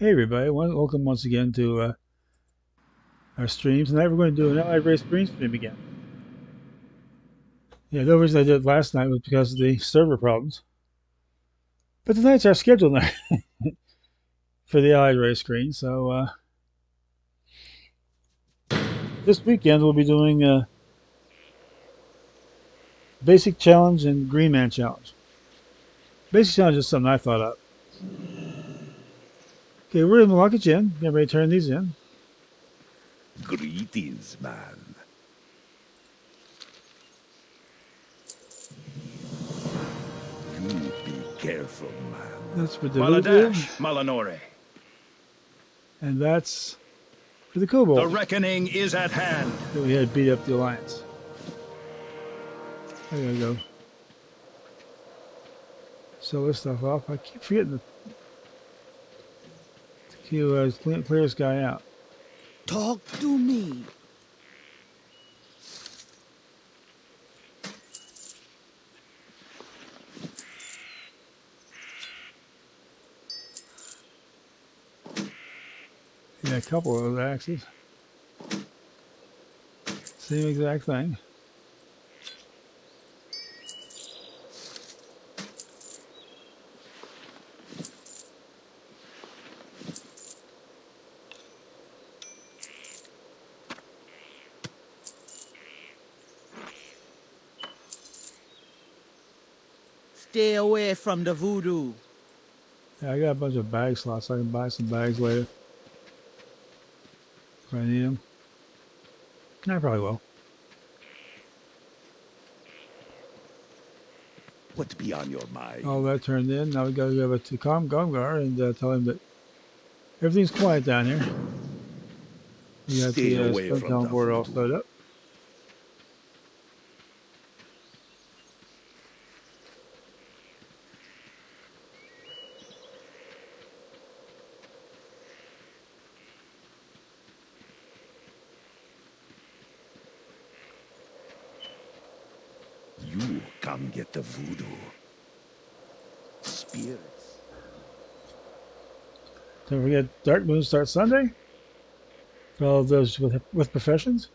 Hey everybody, welcome once again to our stream. Tonight we're going to do an Allied Race Green stream again. Yeah, the reason I did it last night was because of the server problems. But tonight's our scheduled night for the Allied Race Green. So this weekend we'll be doing Basic Challenge and Green Man Challenge. Basic Challenge is something I thought up. Okay, we're going to lock it in. Get ready to turn these in. Greetings, man. You be careful, man. That's for the Baladash, Malanore. And that's for the Kobold. The reckoning is at hand. That we had beat up the Alliance. I gotta go sell this stuff off. I keep forgetting to clear this guy out. Talk to me. Yeah, a couple of those axes. Same exact thing. Stay away from the voodoo. Yeah, I got a bunch of bag slots. So I can buy some bags later if I need them. I probably will. What be on your mind? All that turned in. Now we got to go to Gomgar and tell him that everything's quiet down here. We got Stay the away from Spelltown the board all voodoo. set up. You come get the voodoo. Spirits. Don't forget, Dark Moon starts Sunday for all of those with professions.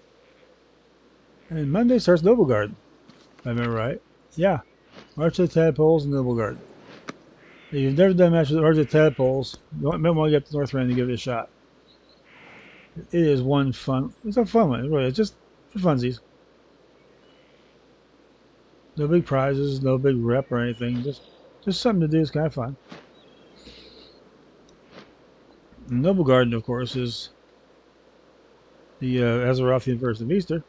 And Monday starts Noble Garden, if I remember right. Yeah, March of the Tadpoles and Noble Garden. If you've never done March of the Tadpoles, you might want to get up to Northrend and give it a shot. It is one fun. It's a fun one. It really is. Just for funsies. No big prizes, no big rep or anything. Just something to do. It's kind of fun. And Noble Garden, of course, is the Azerothian version of Easter.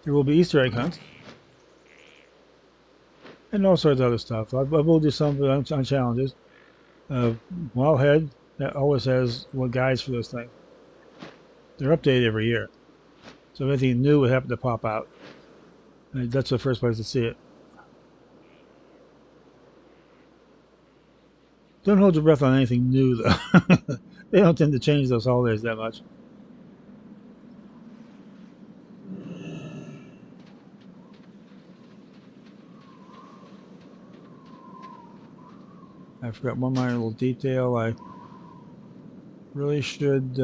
There will be Easter egg hunts and all sorts of other stuff. I will do some on challenges. Wildhead that always has guides for those things. They're updated every year, so if anything new would happen to pop out, that's the first place to see it. Don't hold your breath on anything new, though. They don't tend to change those holidays that much. I forgot one minor little detail. I really should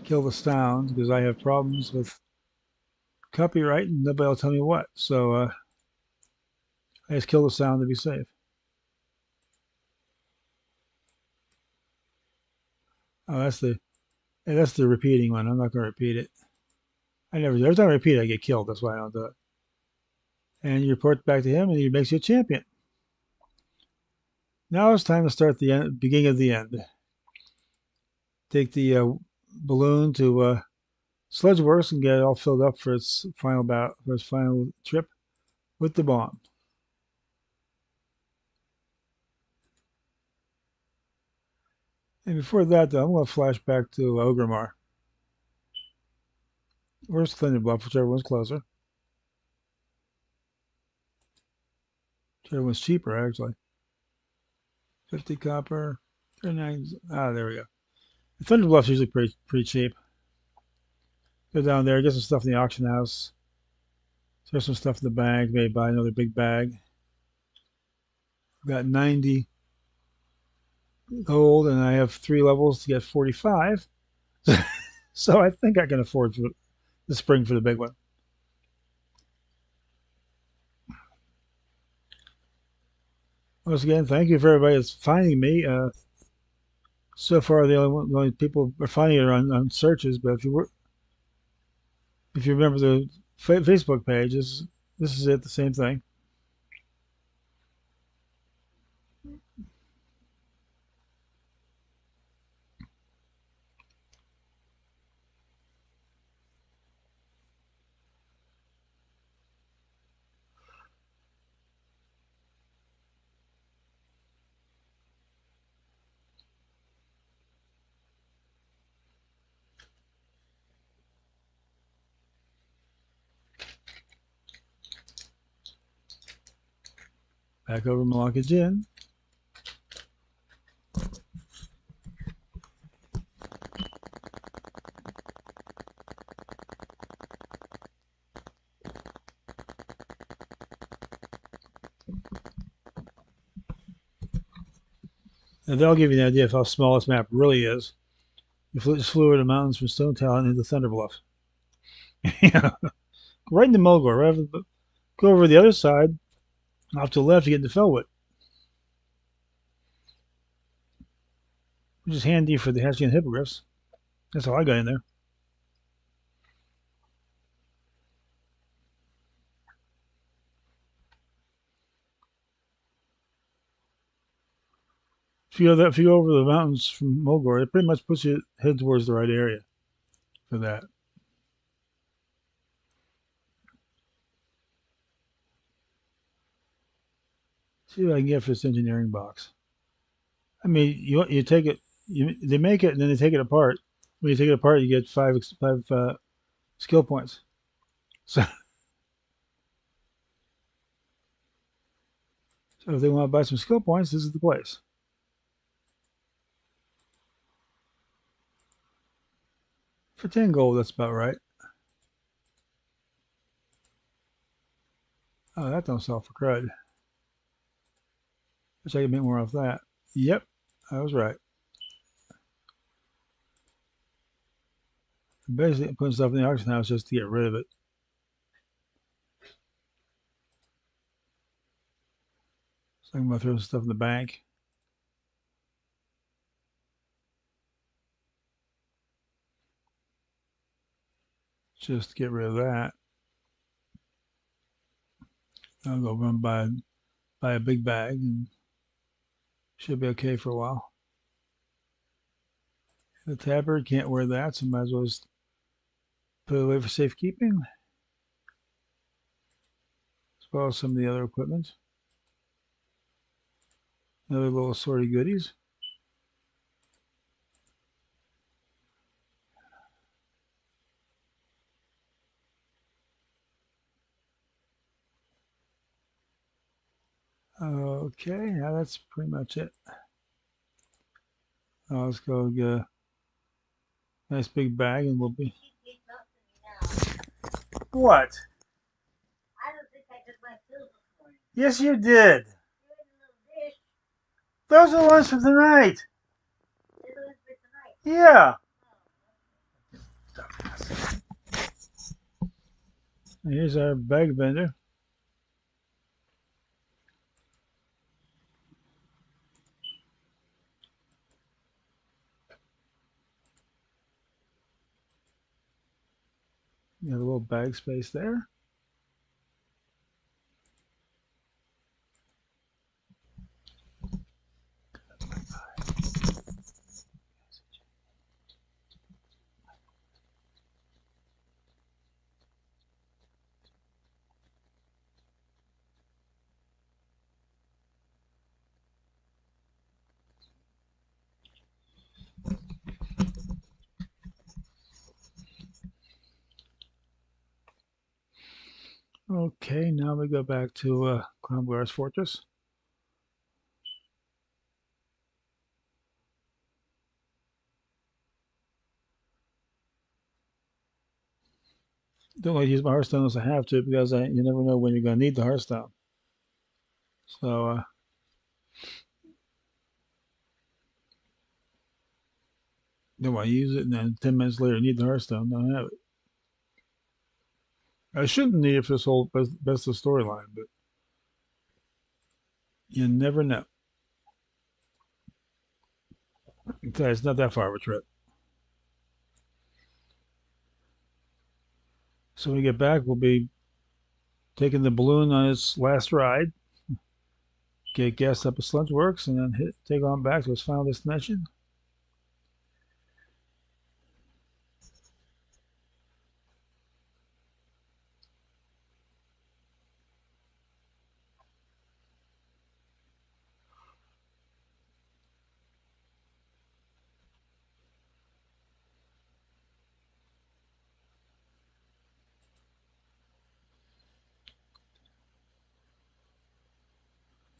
kill the sound because I have problems with copyright and nobody will tell me what. So I just kill the sound to be safe. Oh, that's the repeating one. I'm not going to repeat it. Every time I repeat it, I get killed. That's why I don't do it. And you report back to him, and he makes you a champion. Now it's time to start the beginning of the end. Take the balloon to Sledgeworks and get it all filled up for its final trip with the bomb. And before that, though, I'm going to flash back to Ogrimmar. Where's Thunderbluff, whichever one's closer. Whichever one's cheaper, actually. 50 copper, 39. There we go. Thunderbluff's usually pretty cheap. Go down there, get some stuff in the auction house. Throw some stuff in the bag, maybe buy another big bag. We've got 90 gold, and I have 3 levels to get 45. So I think I can afford the spring for the big one. Once again, thank you for everybody that's finding me. So far, the only people are finding it on searches. But if you remember the Facebook page, this is it. The same thing. Back over Malacca Gin. And that'll give you an idea of how small this map really is. You just flew over the mountains from Stone Talon into Thunderbluff. Yeah, right in the Mulgore. Go over the other side, off to the left, you get into Felwood, which is handy for the hatching hippogriffs. That's how I got in there. If you go over the mountains from Mulgore, it pretty much puts you head towards the right area for that. See what I can get for this engineering box. I mean, you take it, they make it and then they take it apart. When you take it apart, you get five skill points. So, so if they want to buy some skill points, this is the place. For 10 gold, that's about right. Oh, that don't sell for crud. Wish I could make more off that. Yep, I was right. Basically, putting stuff in the auction house just to get rid of it. So I'm going to throw some stuff in the bank. Just to get rid of that. I'll go run buy a big bag and should be okay for a while. The tabard can't wear that, so might as well just put it away for safekeeping. As well as some of the other equipment. Another little assorted goodies. Okay, now that's pretty much it. Let's go get a nice big bag and we'll be. What? I don't think I took my pills this morning. Yes, you did. You're in a little dish. Those are the ones for tonight. They're the ones for tonight. Yeah. Here's our bag vendor. You have a little bag space there. Okay, now we go back to Cromgar's fortress. Don't like to use my Hearthstone unless I have to because you never know when you're going to need the Hearthstone. So Don't want to use it, and then 10 minutes later, need the Hearthstone. Don't have it. I shouldn't need it for this whole best of storyline, but you never know. It's not that far of a trip. So when we get back, we'll be taking the balloon on its last ride, get gassed up at Sludgeworks, and then take on back to its final destination.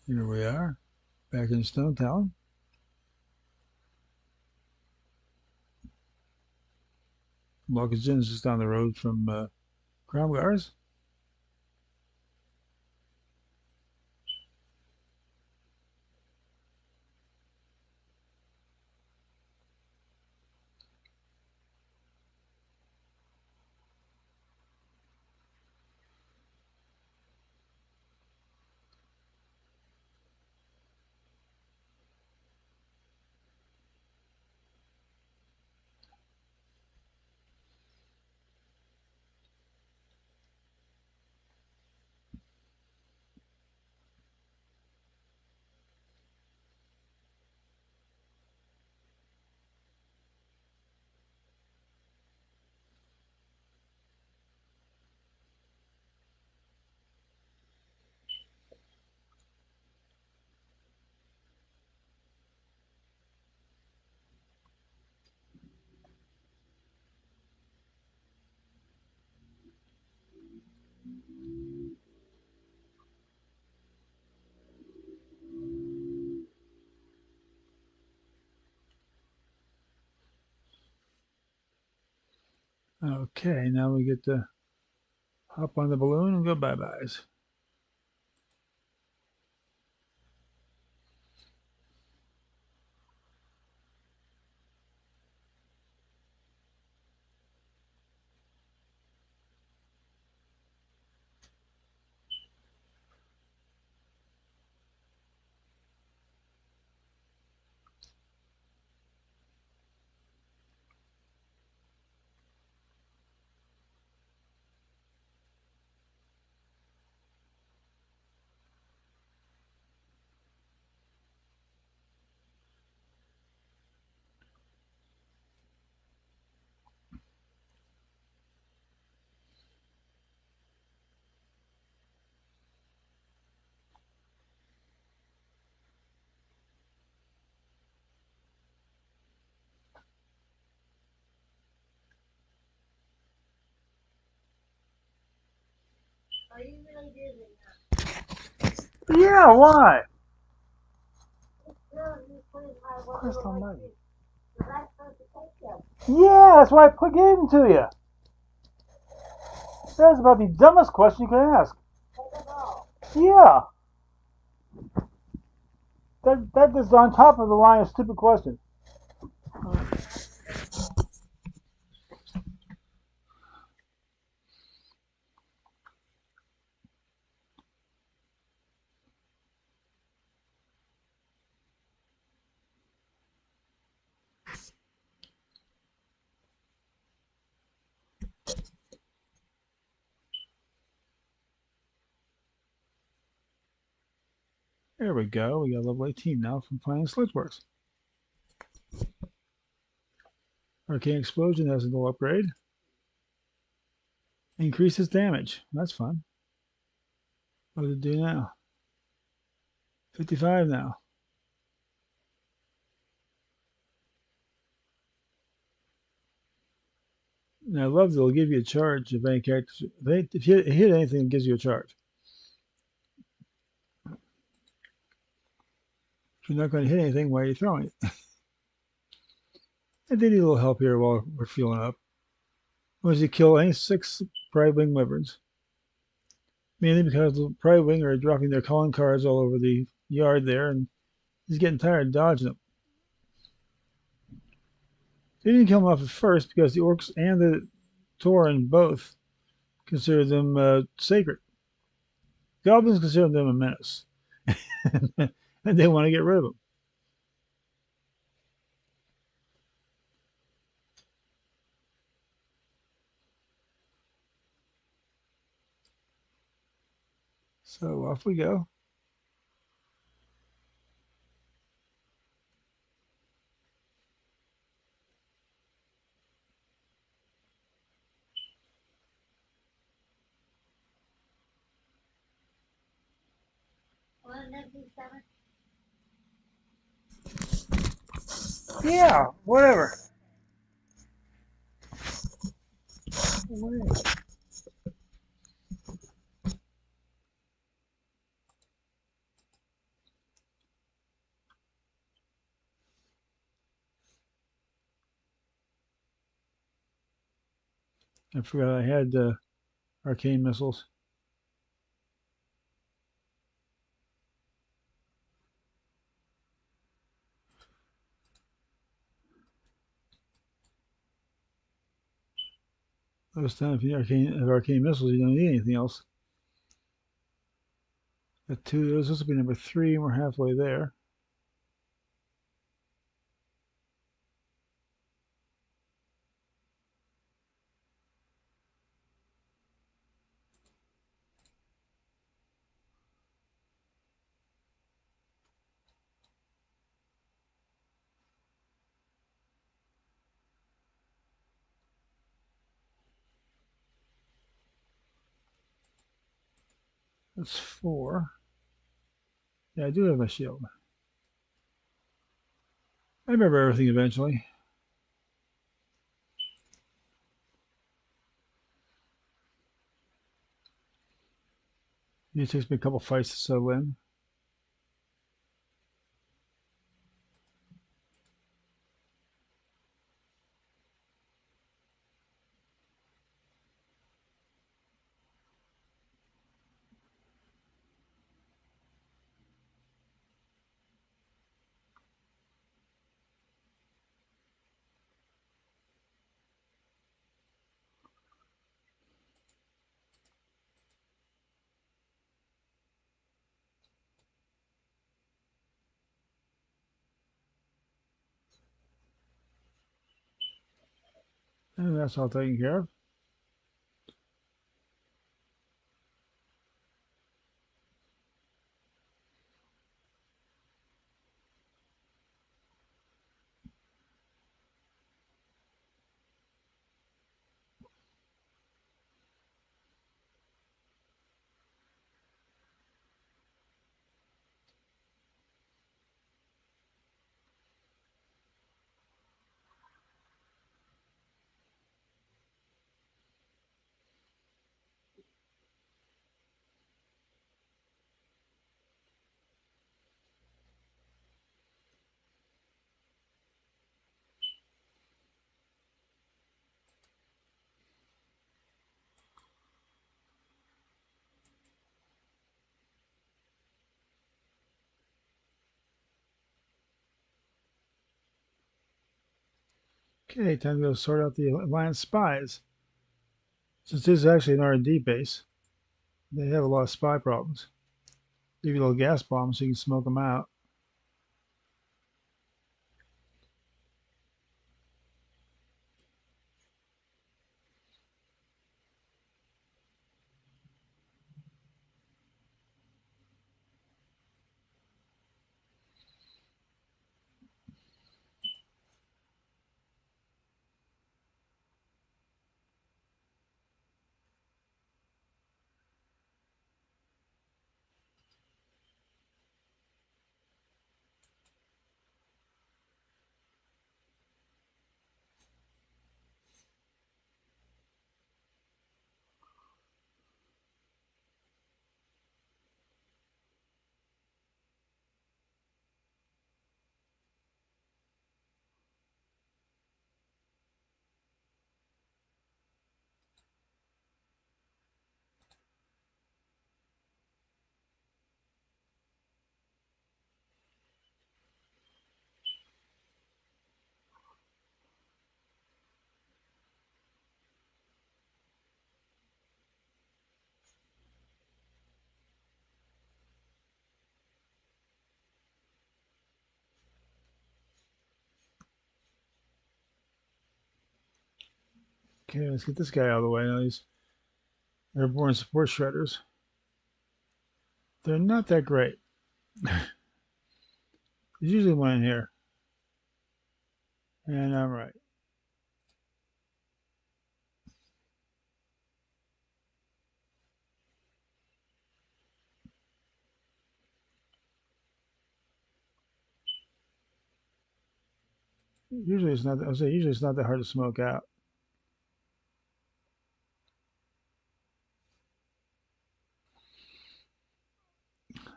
Here we are, back in Stone Town. Marcus Ginn's just down the road from Cromgars. Okay, now we get to hop on the balloon and go bye-byes. Are you really dizzy Yeah, why? now? You put in my water Christ like almighty. this. Was I supposed to take them? Yeah, that's why I gave them to you. That's about the dumbest question you could ask. Take them all. Yeah, that is on top of the line of stupid questions. There we go. We got level 18 now from playing Sludgeworks. Arcane Explosion has a little upgrade. Increases damage. That's fun. What does it do now? 55 now. And I love that it'll give you a charge if any characters. If you hit anything, it gives you a charge. If you're not going to hit anything, why are you throwing it? I did need a little help here while we're feeling up. Was you kill any 6 Pride Wing Wyverns. Mainly because the Pride Wing are dropping their calling cards all over the yard there, and he's getting tired of dodging them. They didn't kill them off at first because the orcs and the Tauren both considered them sacred. Goblins considered them a menace, and they want to get rid of them. So off we go. Wouldn't that be 7? Yeah, whatever. I forgot I had arcane missiles. Most time, if you have arcane missiles, you don't need anything else. Got 2 of those. This will be number 3, and we're halfway there. That's 4. Yeah, I do have my shield. I remember everything eventually. It takes me a couple fights to settle in. And that's all taken care of. Okay, time to go sort out the Alliance spies. Since this is actually an R&D base, they have a lot of spy problems. Give you a little gas bomb so you can smoke them out. Okay, let's get this guy out of the way. Now these airborne support shredders. They're not that great. There's usually one here. And I'm right. Usually it's not. I say usually it's not that hard to smoke out.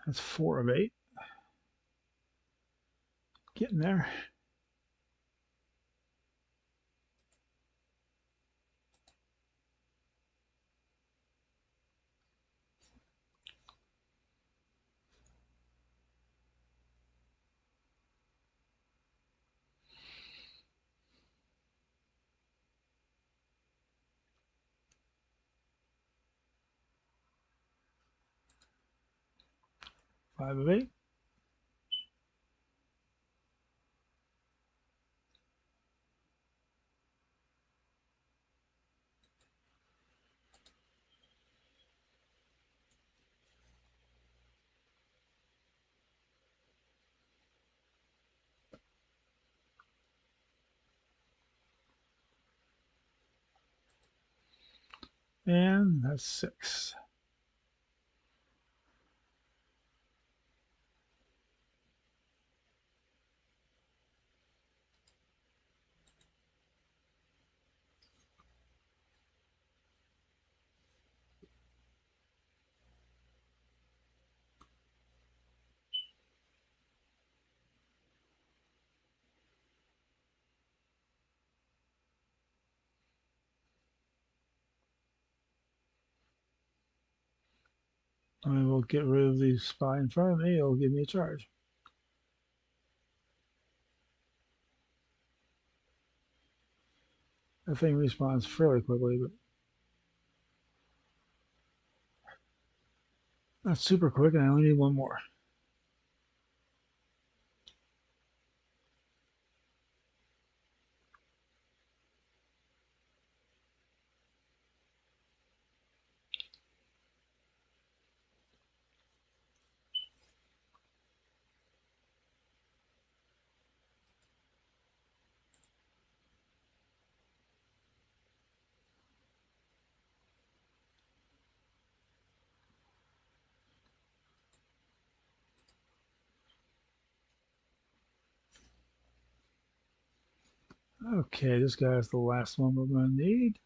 That's 4 of 8. Getting there. Five of 8. And that's 6. I will get rid of the spy in front of me. It'll give me a charge. That thing respawns fairly quickly, but not super quick, and I only need one more. Okay, this guy's the last one we're going to need.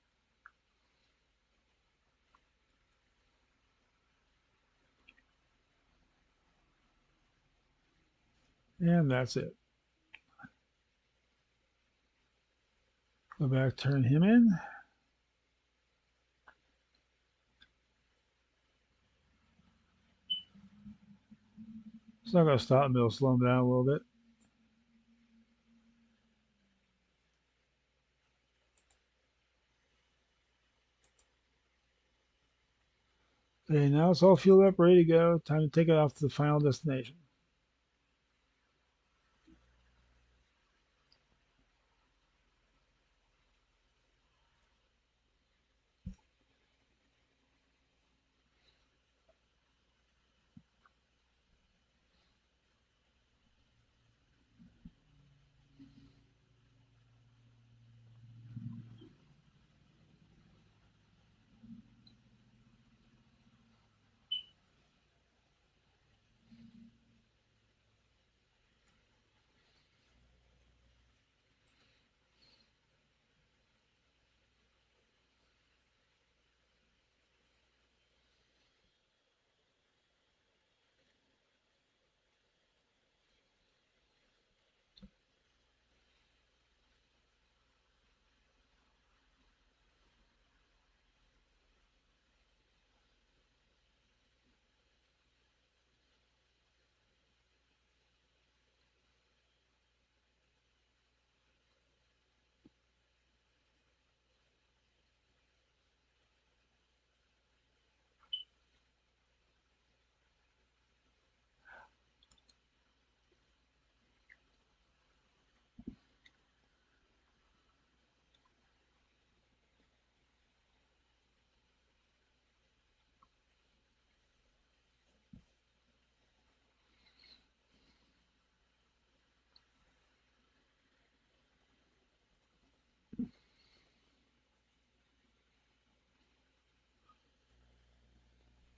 And that's it. Go back, turn him in. It's not going to stop him, it'll slow him down a little bit. Okay, now it's all fueled up, ready to go. Time to take it off to the final destination.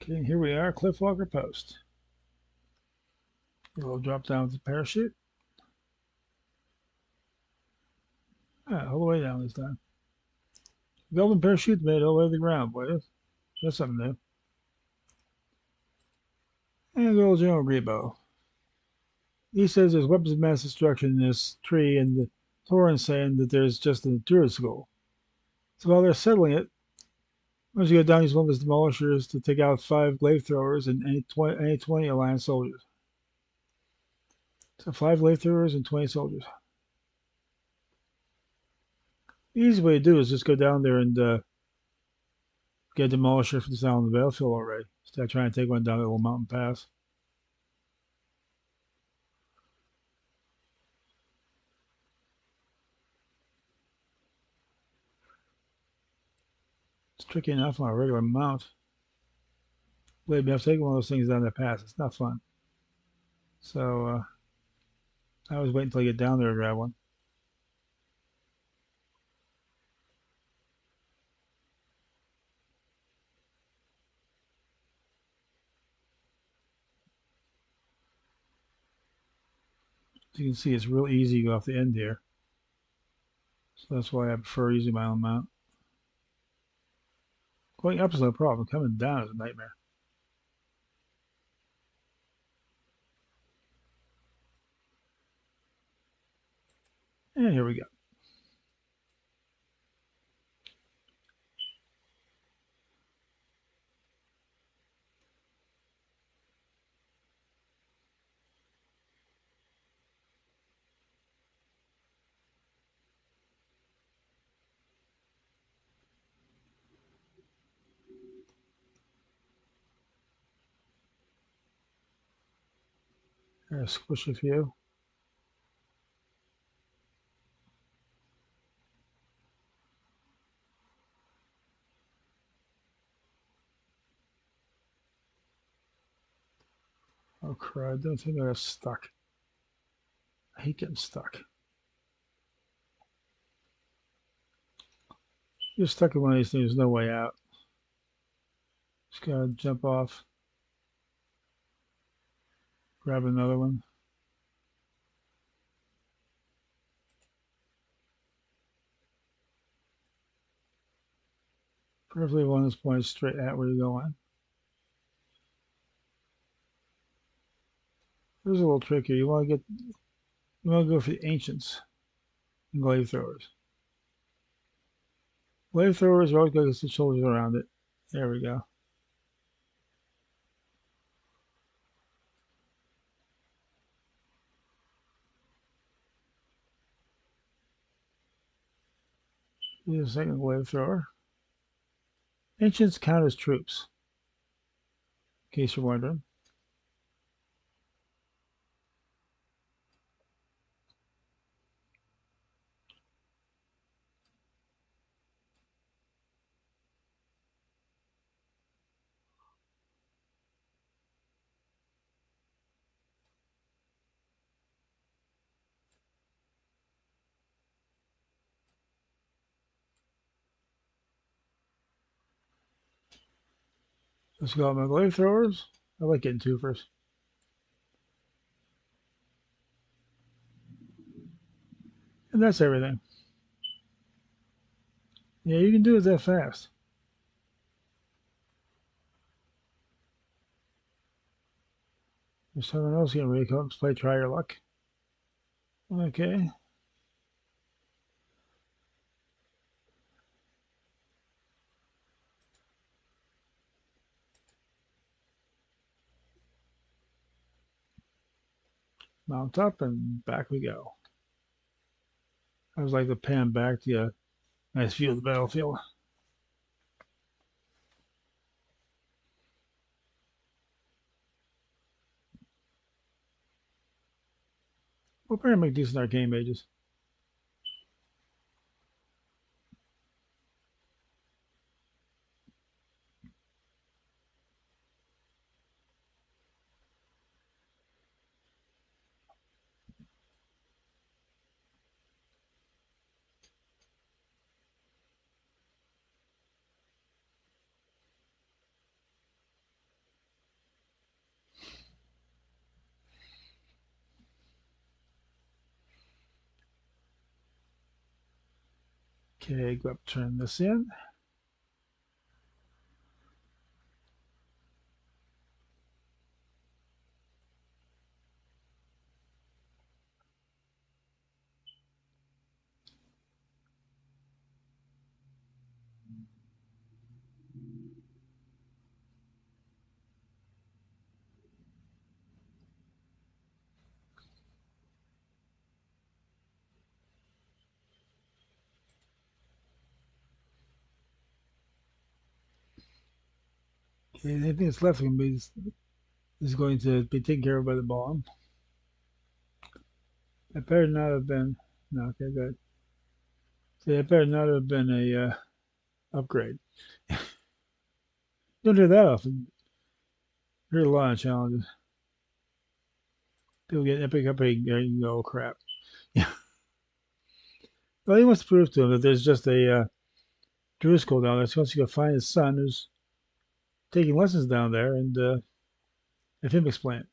Okay, here we are, Cliffwalker Post. We'll drop down with the parachute. All the way down this time. Golden parachute made all the way to the ground, boys. That's something new. And good old General Grebo. He says there's weapons of mass destruction in this tree, and the Torrens saying that there's just a druid school. So while they're settling it, once you go down these weapons demolishers to take out 5 glaive throwers and any 20 Alliance soldiers. So 5 glaive throwers and 20 soldiers. The easy way to do it is just go down there and get a demolisher for the sound of the battlefield already. Instead of trying to take one down the little mountain pass. It's tricky enough on a regular mount. Believe me, I've taken one of those things down that pass. It's not fun. So I always wait until I get down there to grab one. As you can see, it's real easy to go off the end here. So that's why I prefer using my own mount. Going up is no problem. Coming down is a nightmare. And here we go. Squish a few. Oh crud, don't think I got stuck. I hate getting stuck. You're stuck in one of these things, there's no way out. Just gotta jump off. Grab another one. Preferably one that's pointed straight at where you're going. Here's a little trick here. You want to go for the ancients and glaive throwers. Glaive throwers are always going to get the shoulders around it. There we go. Here's a second glaive thrower. Ancients count as troops, in case you're wondering. Let's go out my glaive throwers. I like getting two first. And that's everything. Yeah, you can do it that fast. There's someone else getting ready to come play try your luck. Okay. Mount up and back we go. I was like to pan back to a nice view of the battlefield. We'll probably make decent arcane mages. Okay, go up, turn this in. Okay, anything that's left can be is going to be taken care of by the bomb. That better not have been. No, okay, good. So that better not have been a upgrade. Don't do that often. There's a lot of challenges. People get epic upgrade. There you go. Crap. Yeah. Well, he wants to prove to him that there's just a Druid school down there. So he wants to go find his son, who's taking lessons down there, and have him explain it.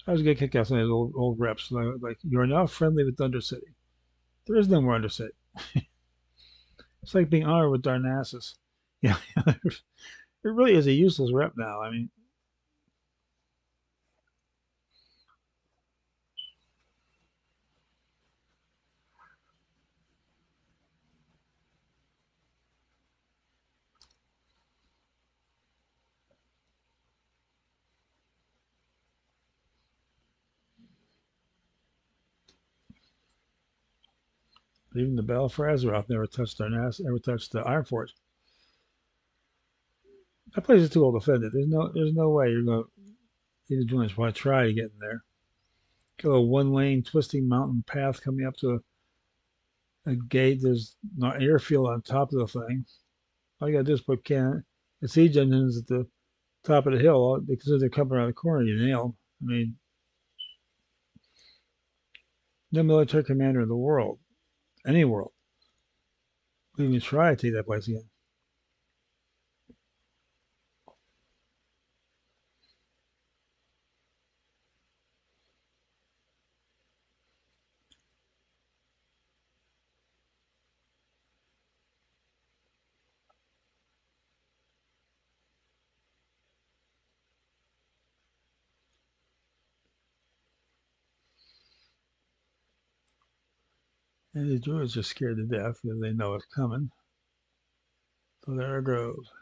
I was gonna kick out some of those old reps. Like, you're now friendly with Undercity. There is no more Undercity. It's like being honored with Darnassus. Yeah, it really is a useless rep now. I mean, even the Battle for Azeroth never touched Darnassus, never touched the Ironforge. That place is too well defended. There's no way you're gonna either joints want to try to get in there. Got a one lane twisting mountain path coming up to a gate. There's no airfield on top of the thing. All you gotta do is put the siege engines at the top of the hill because they're coming around the corner. You nail 'em. I mean, no military commander in the world, any world, would even try to take that place again. And the druids are scared to death because they know it's coming. So there it goes.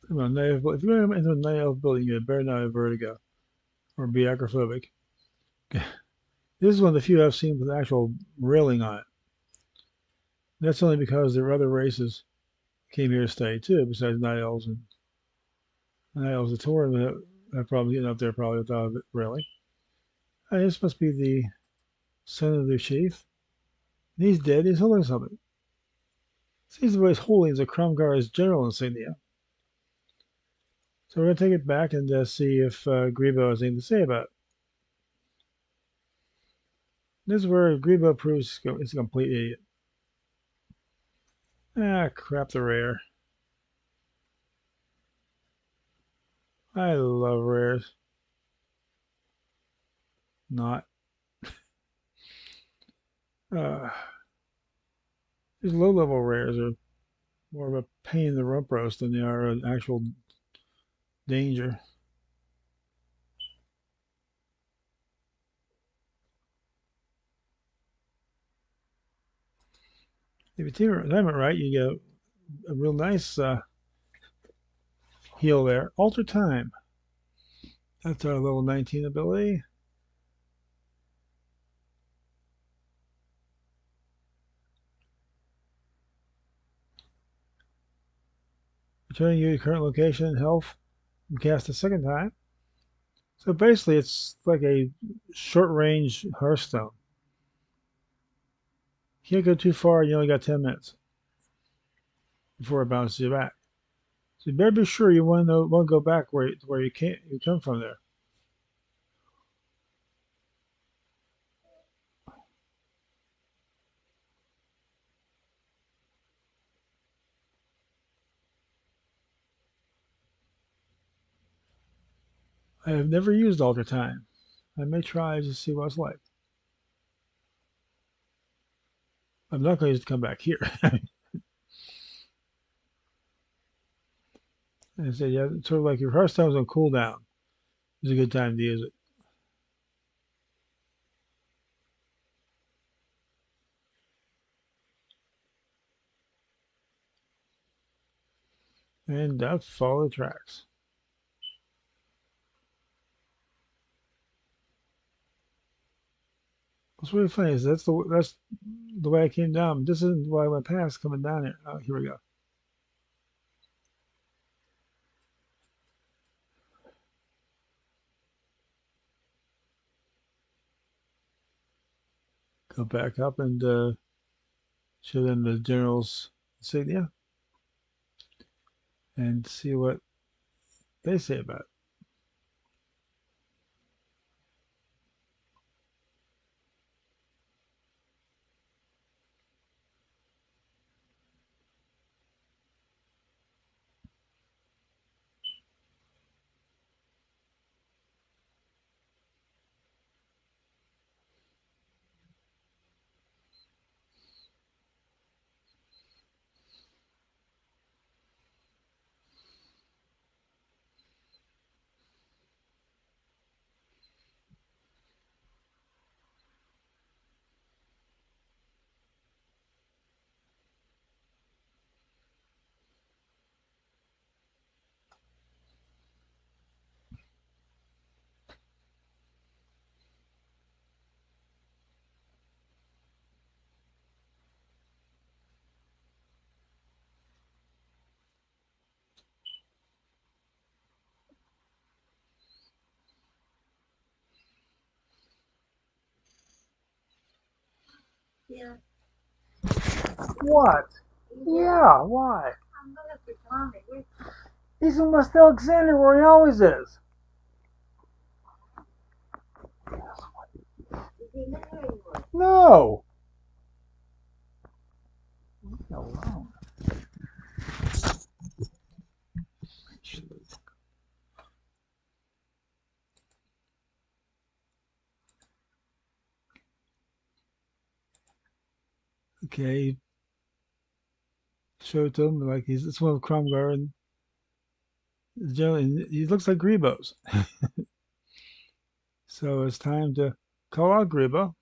If you're into a night elf building, you better not have vertigo or be acrophobic. This is one of the few I've seen with actual railing on it. That's only because there are other races came here to stay too, besides night elves and night elves. The Tauren that have problems getting up there probably without it railing. This must be the son of their chief. And he's dead. He's holding something. Seems what he's holding is a Kromgar's general insignia. So we're going to take it back and see if Grebo has anything to say about it. This is where Grebo proves he's a complete idiot. Ah, crap, the rare. I love rares. Not. These low-level rares are more of a pain in the rump roast than they are an actual danger. If you time it right, you get a real nice heal there. Alter time. That's our level 19 ability. Returning you your current location and health. You cast a second time. So basically, it's like a short-range Hearthstone. You can't go too far. You only got 10 minutes before it bounces you back. So you better be sure you want to go back where you come from there. I have never used Alter Time. I may try to see what it's like. I'm not going to come back here. I said, yeah, sort of like your Hearthstone's on cooldown. It's a good time to use it. And follow the tracks. What's really funny is that's the way I came down. This isn't the way I went past coming down here. Oh, here we go. Go back up and show them the general's insignia and see what they say about it. Yeah. What? Yeah, why? I'm looking for Tommy. He's in West Alexander where he always is. Is he married? No. Leave me alone. Okay, show it to him like it's one of Cromgar and he looks like Grievous. So it's time to call out Grebo.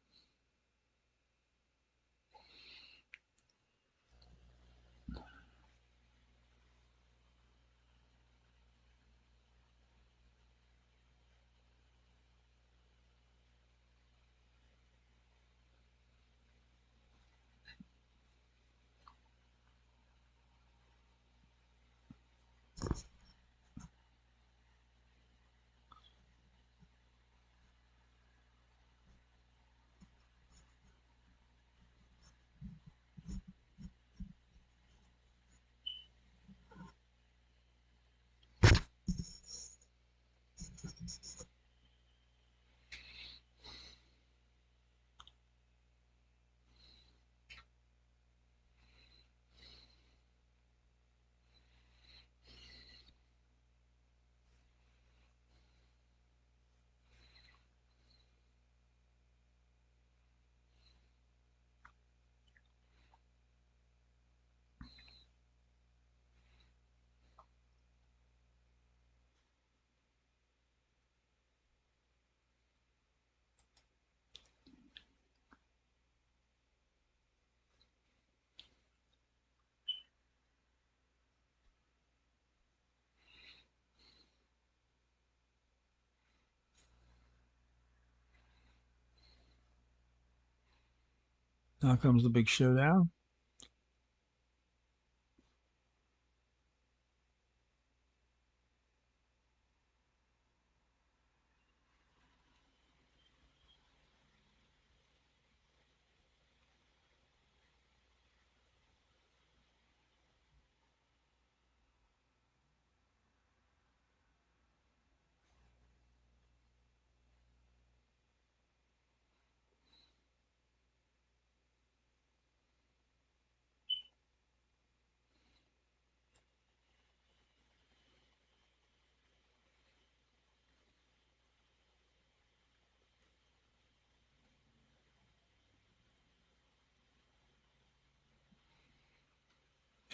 Now comes the big showdown.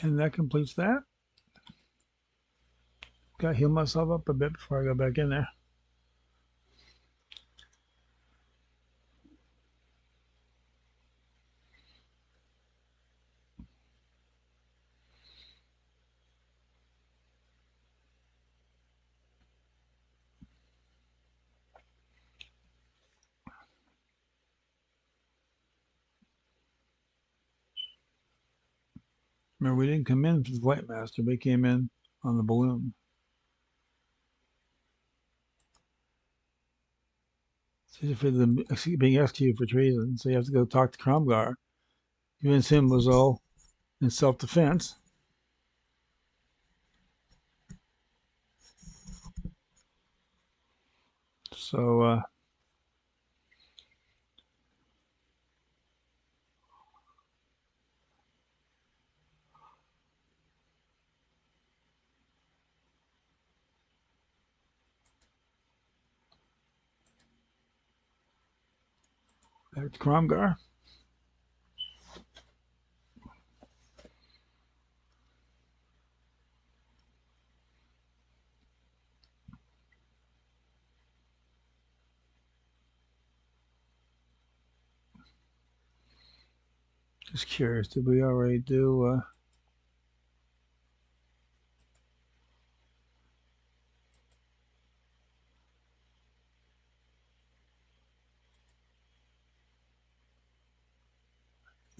And that completes that. Got to heal myself up a bit before I go back in there. Remember, we didn't come in for the Flight Master. We came in on the balloon. So for the being executed for treason, so you have to go talk to Cromgar. Convince him was all in self-defense. So back to Cromgar. Just curious, did we already do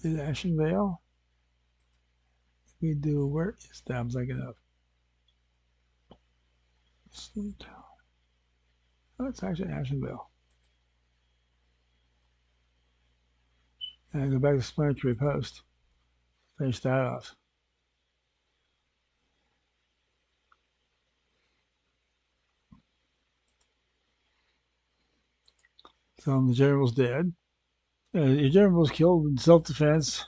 did Ashen Vale? We do, where is that? I'm thinking of. Oh, it's actually Ashen Vale. And I go back to Splinter Post. Finish that off. So the general's dead. Your general was killed in self-defense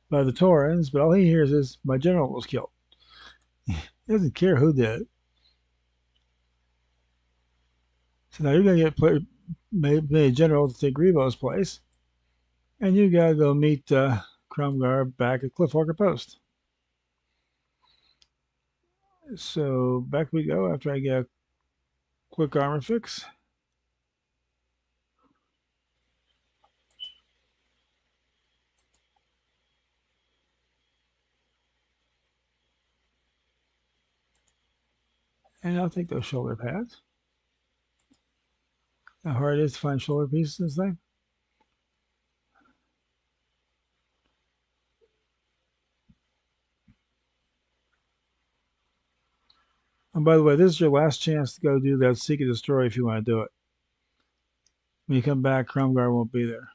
by the Taurans, but all he hears is, my general was killed. He doesn't care who did it. So now you're going to get made a general to take Grievous' place, and you got to go meet Cromgar back at Cliffwalker Post. So back we go after I get a quick armor fix. And I'll take those shoulder pads. How hard it is to find shoulder pieces in this thing. And by the way, this is your last chance to go do that Seek and Destroy if you want to do it. When you come back, Cromgar won't be there.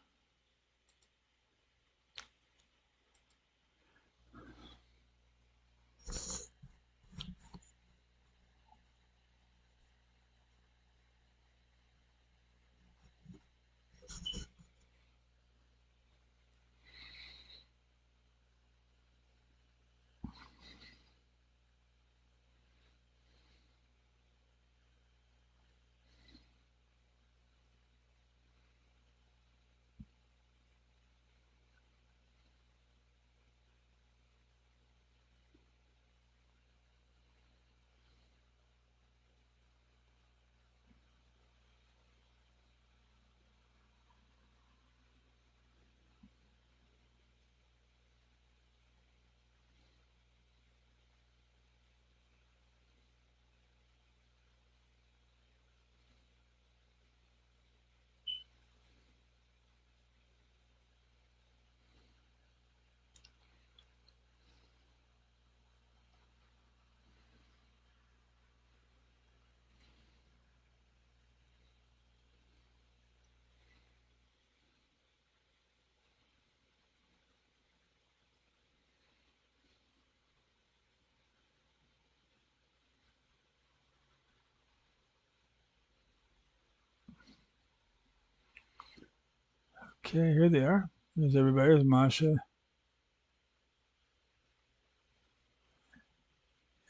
Okay, here they are. There's everybody. There's Masha.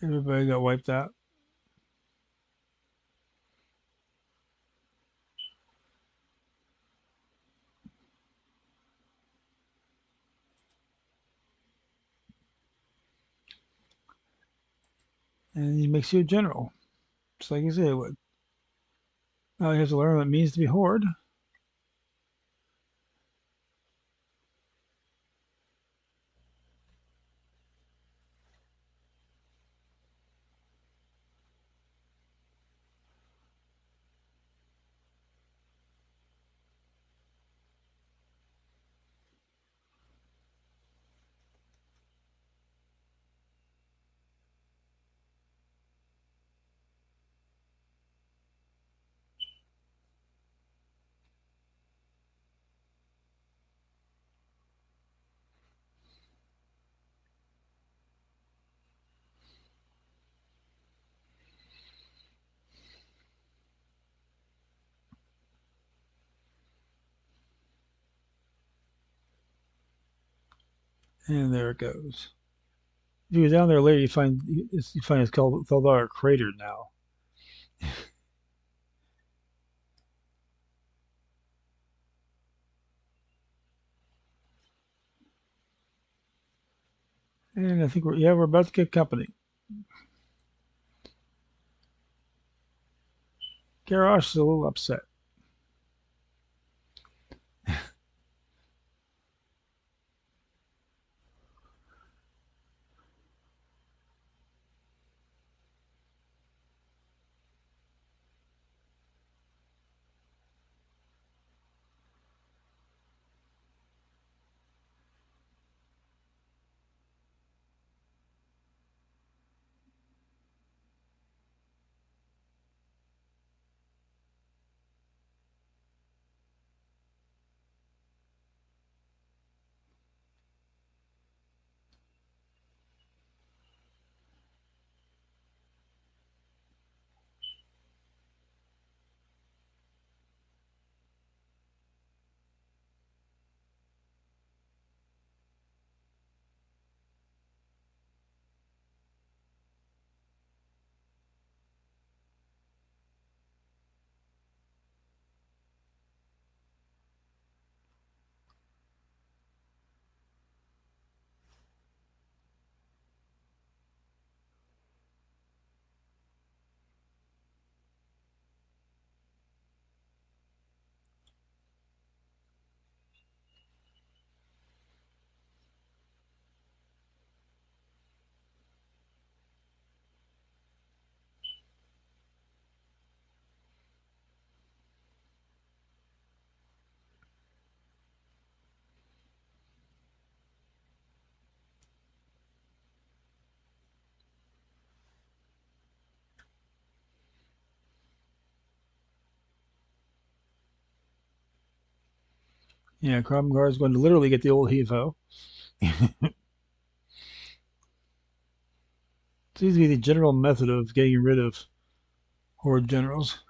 Everybody got wiped out. And he makes you a general, just like you say it would. Now you have to learn what it means to be Horde. And there it goes. If you go down there later, you find it's called Theldar Crater now. And I think we're about to get company. Garrosh is a little upset. Yeah, Kromgar is going to literally get the old Hevo. Seems to be the general method of getting rid of Horde generals.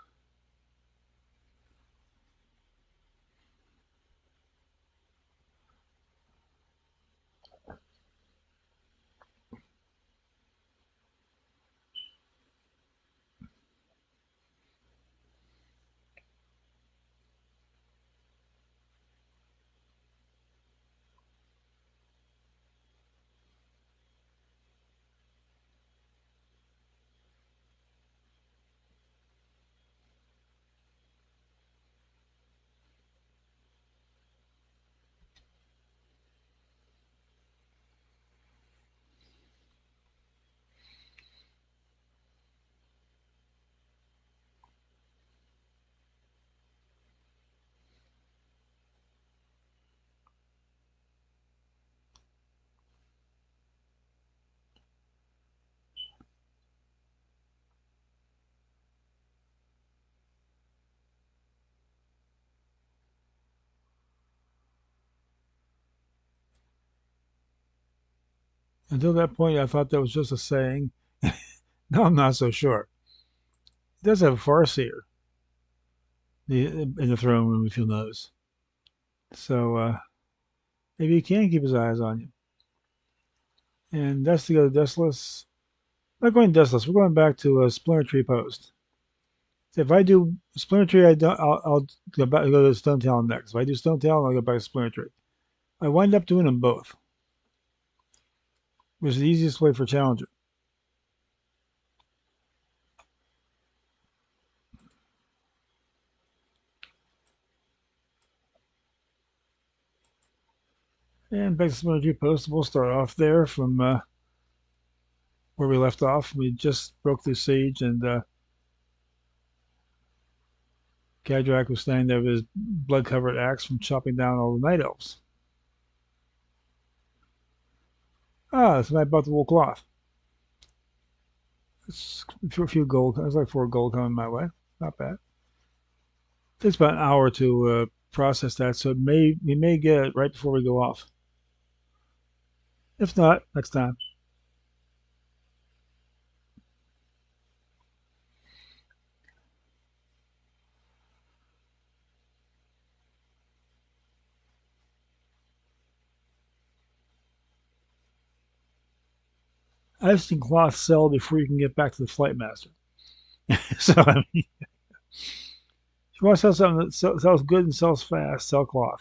Until that point, I thought that was just a saying. Now I'm not so sure. It does have a Farseer in the throne room, if you'll notice. So maybe he can keep his eyes on you. And that's to go to Deathless. Not going Deathless. We're going back to a Splinter Tree post. So if I do Splinter Tree, I'll go to Stone Talon next. If I do Stone Talon, I'll go back to Splinter Tree. I wind up doing them both, which is the easiest way for Challenger. And back to Smudgy Post. We'll start off there from where we left off. We just broke the siege, and Kadrak was standing there with his blood-covered axe from chopping down all the night elves. Ah, somebody bought the wool cloth. It's a few gold. There's like 4 gold coming my way. Not bad. Takes about an hour to process that, so we may get it right before we go off. If not, next time. I've seen cloth sell before you can get back to the flight master. So I mean, if you want to sell something that sells good and sells fast, sell cloth.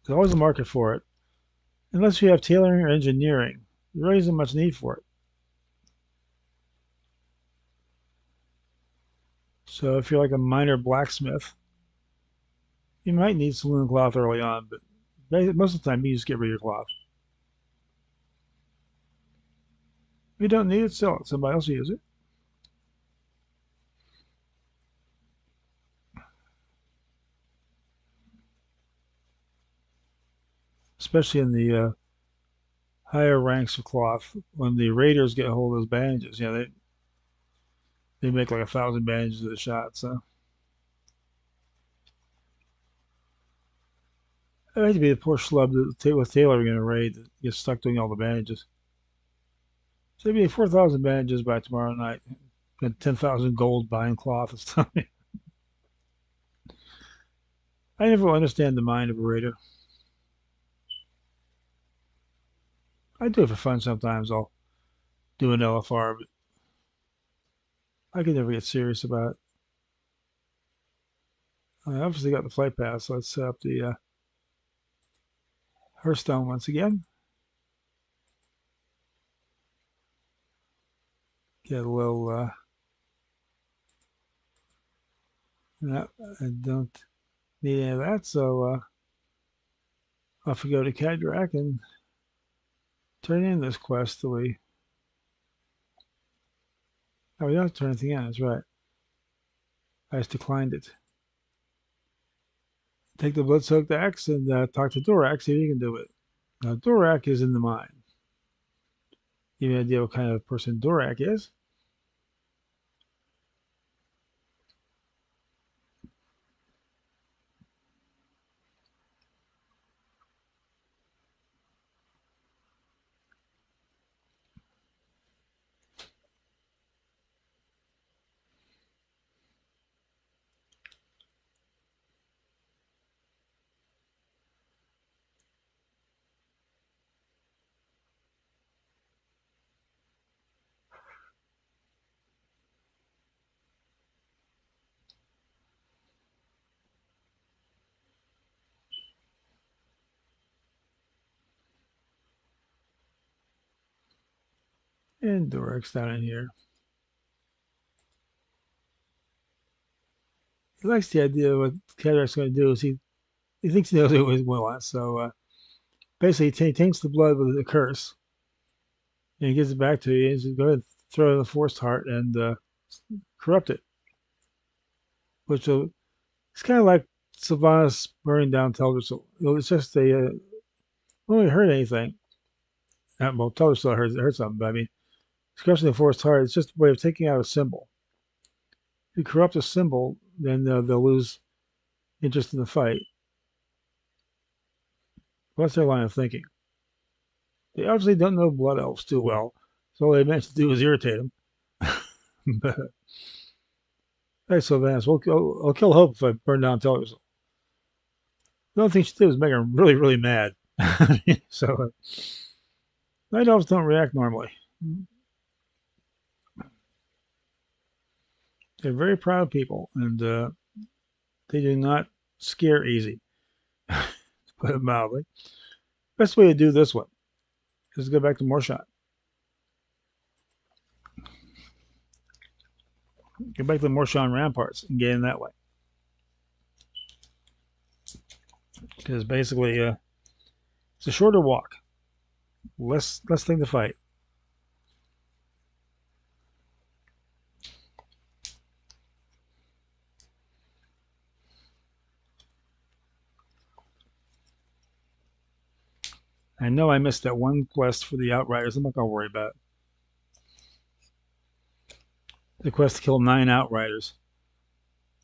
There's always a market for it. Unless you have tailoring or engineering, there really isn't much need for it. So if you're like a minor blacksmith, you might need saloon cloth early on, but most of the time you just get rid of your cloth. If you don't need it, sell it. Somebody else will use it. Especially in the higher ranks of cloth, when the raiders get a hold of those bandages, they make like 1,000 bandages a shot. So I hate to be the poor schlub with tailoring in a raid that gets stuck doing all the bandages. So maybe 4,000 bandages by tomorrow night, and 10,000 gold buying cloth and stuff. I never will understand the mind of a raider. I do it for fun sometimes. I'll do an LFR, but I can never get serious about it. I obviously got the flight pass, so let's set up the Hearthstone once again. Get a little. No, I don't need any of that, so off we go to Kadrak and turn in this quest that we. Oh, we don't have to turn anything in, that's right. I just declined it. Take the blood-soaked axe and talk to Dorak, see if he can do it. Now, Dorak is in the mine. You have an idea what kind of person Dorak is? And Dorak's down in here. He likes the idea of what Kadrak's going to do. Is he thinks he knows what he wants. So basically, he taints the blood with a curse, and he gives it back to you. He's going to go ahead and throw it in the Forest Heart and corrupt it. Which will, it's kind of like Sylvanas burning down Teldrassil. It's just they don't really hurt anything. Well, Teldrassil hurt something, but I mean, corrupting the Forest Heart, it's just a way of taking out a symbol. If you corrupt a symbol, then they'll lose interest in the fight. What's their line of thinking? They obviously don't know Blood Elves too well, so all they managed to do was irritate them. But, hey, Sylvanas, I'll kill Hope if I burn down Teldrassil. The only thing she did was make her really, really mad. So, Night Elves don't react normally. They're very proud people, and they do not scare easy, to put it mildly. Best way to do this one is to go back to Morshot. Go back to the Morshan Ramparts and get in that way. Because basically, It's a shorter walk. Less thing to fight. I know I missed that one quest for the Outriders. I'm not gonna worry about it. The quest to kill 9 Outriders.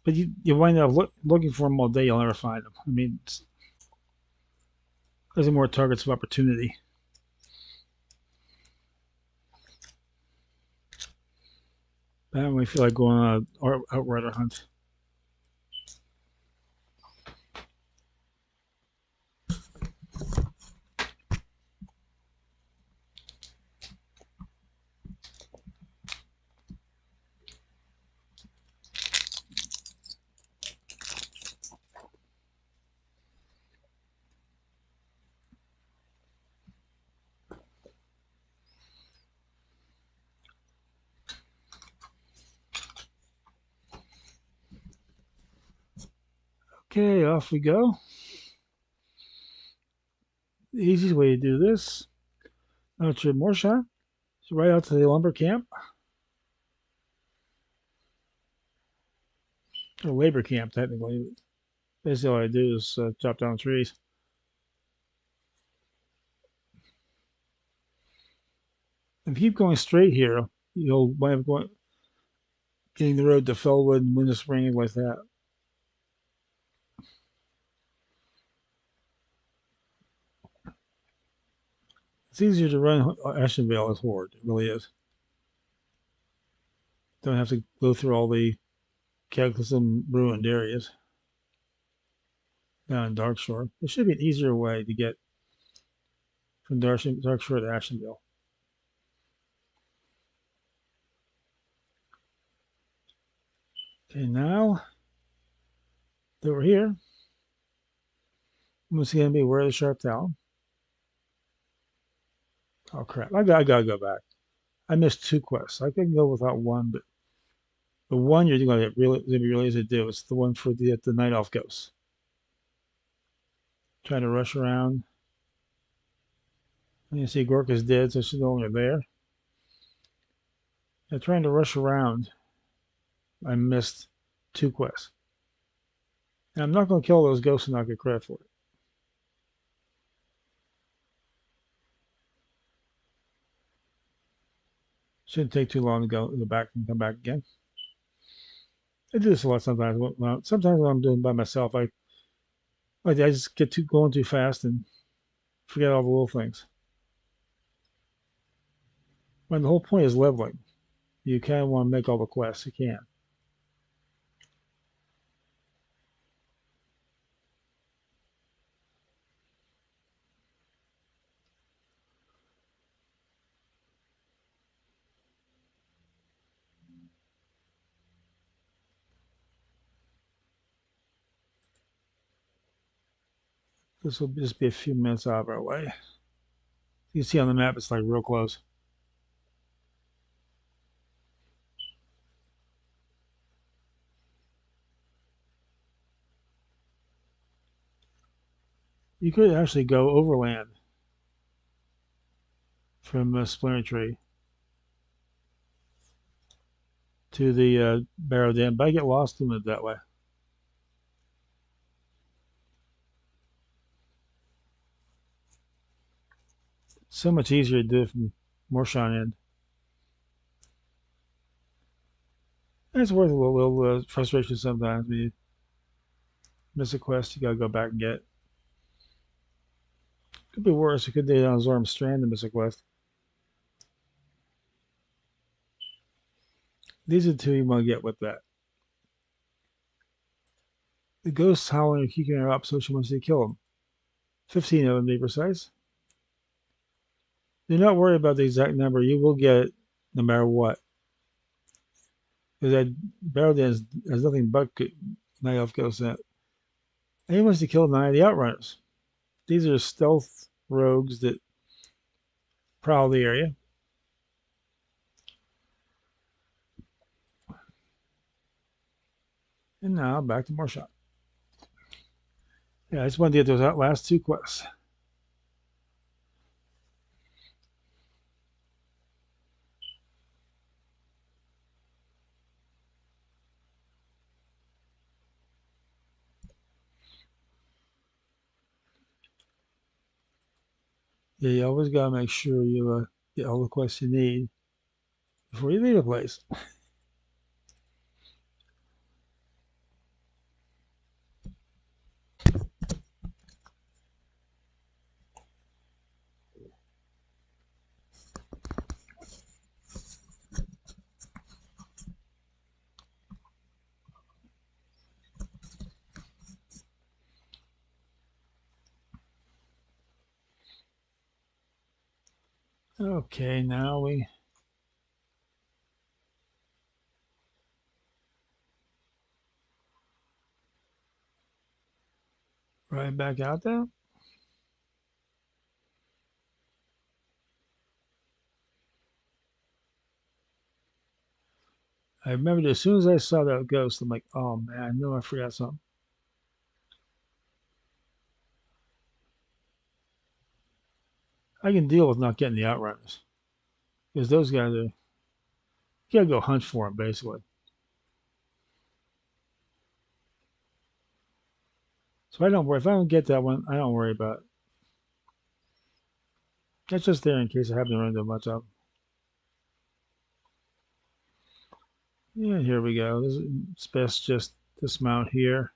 But you wind up looking for them all day. You'll never find them. I mean, there's more targets of opportunity. I don't really feel like going on an Outrider hunt. Okay, off we go. The easiest way to do this, out to Morsha, so right out to the lumber camp, or labor camp technically. Basically, all I do is chop down trees. If you keep going straight here, you'll wind up getting the road to Fellwood and Winter Spring like that. It's easier to run Ashenvale as Horde. It really is. Don't have to go through all the Cataclysm ruined areas down in Darkshore. There should be an easier way to get from Darkshore to Ashenvale. Okay, now that we're here, I'm going to be aware of the Sharp Talon. Oh crap! I gotta go back. I missed 2 quests. I can go without one, but the one you're gonna be really easy to do. It's the one for the Night Elf Ghosts. Trying to rush around. And you see Gorka's dead, so she's no longer there. And trying to rush around, I missed 2 quests. And I'm not going to kill those ghosts and not get credit for it. Shouldn't take too long to go back and come back again. I do this a lot sometimes. Sometimes when I'm doing it by myself, I just get going too fast and forget all the little things. When the whole point is leveling, you kind of want to make all the quests you can. This will just be a few minutes out of our way. You see on the map, it's like real close. You could actually go overland from Splinter Tree to the Barrow Den, but I get lost in it that way. So much easier to do it from Morshan End. And it's worth a little frustration sometimes when you miss a quest, you gotta go back and get it. Could be worse. You could do it on Zorm Strand and miss a quest. These are the 2 you want to get with that. The ghosts howling and kicking her up, so she wants you to kill them. 15 of them, to be precise. Do not worry about the exact number. You will get it no matter what. Because that Barrow Den has nothing but Night Elf Ghosts in it. And he wants to kill 9 of the Outrunners. These are stealth rogues that prowl the area. And now back to more shot. Yeah, I just wanted to get those last 2 quests. Yeah, you always gotta make sure you get all the quests you need before you leave a place. Okay, now we right back out there. I remembered as soon as I saw that ghost, I'm like, oh man, I know I forgot something. I can deal with not getting the outrunners because those guys are, you gotta go hunt for them basically. So I don't worry if I don't get that one. I don't worry about it. That's just there in case I happen to run into a bunch of them. Yeah, here we go. It's best just dismount here.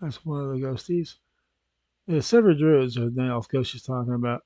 That's one of the ghosties. The Severed Druids are the elf ghost she's talking about.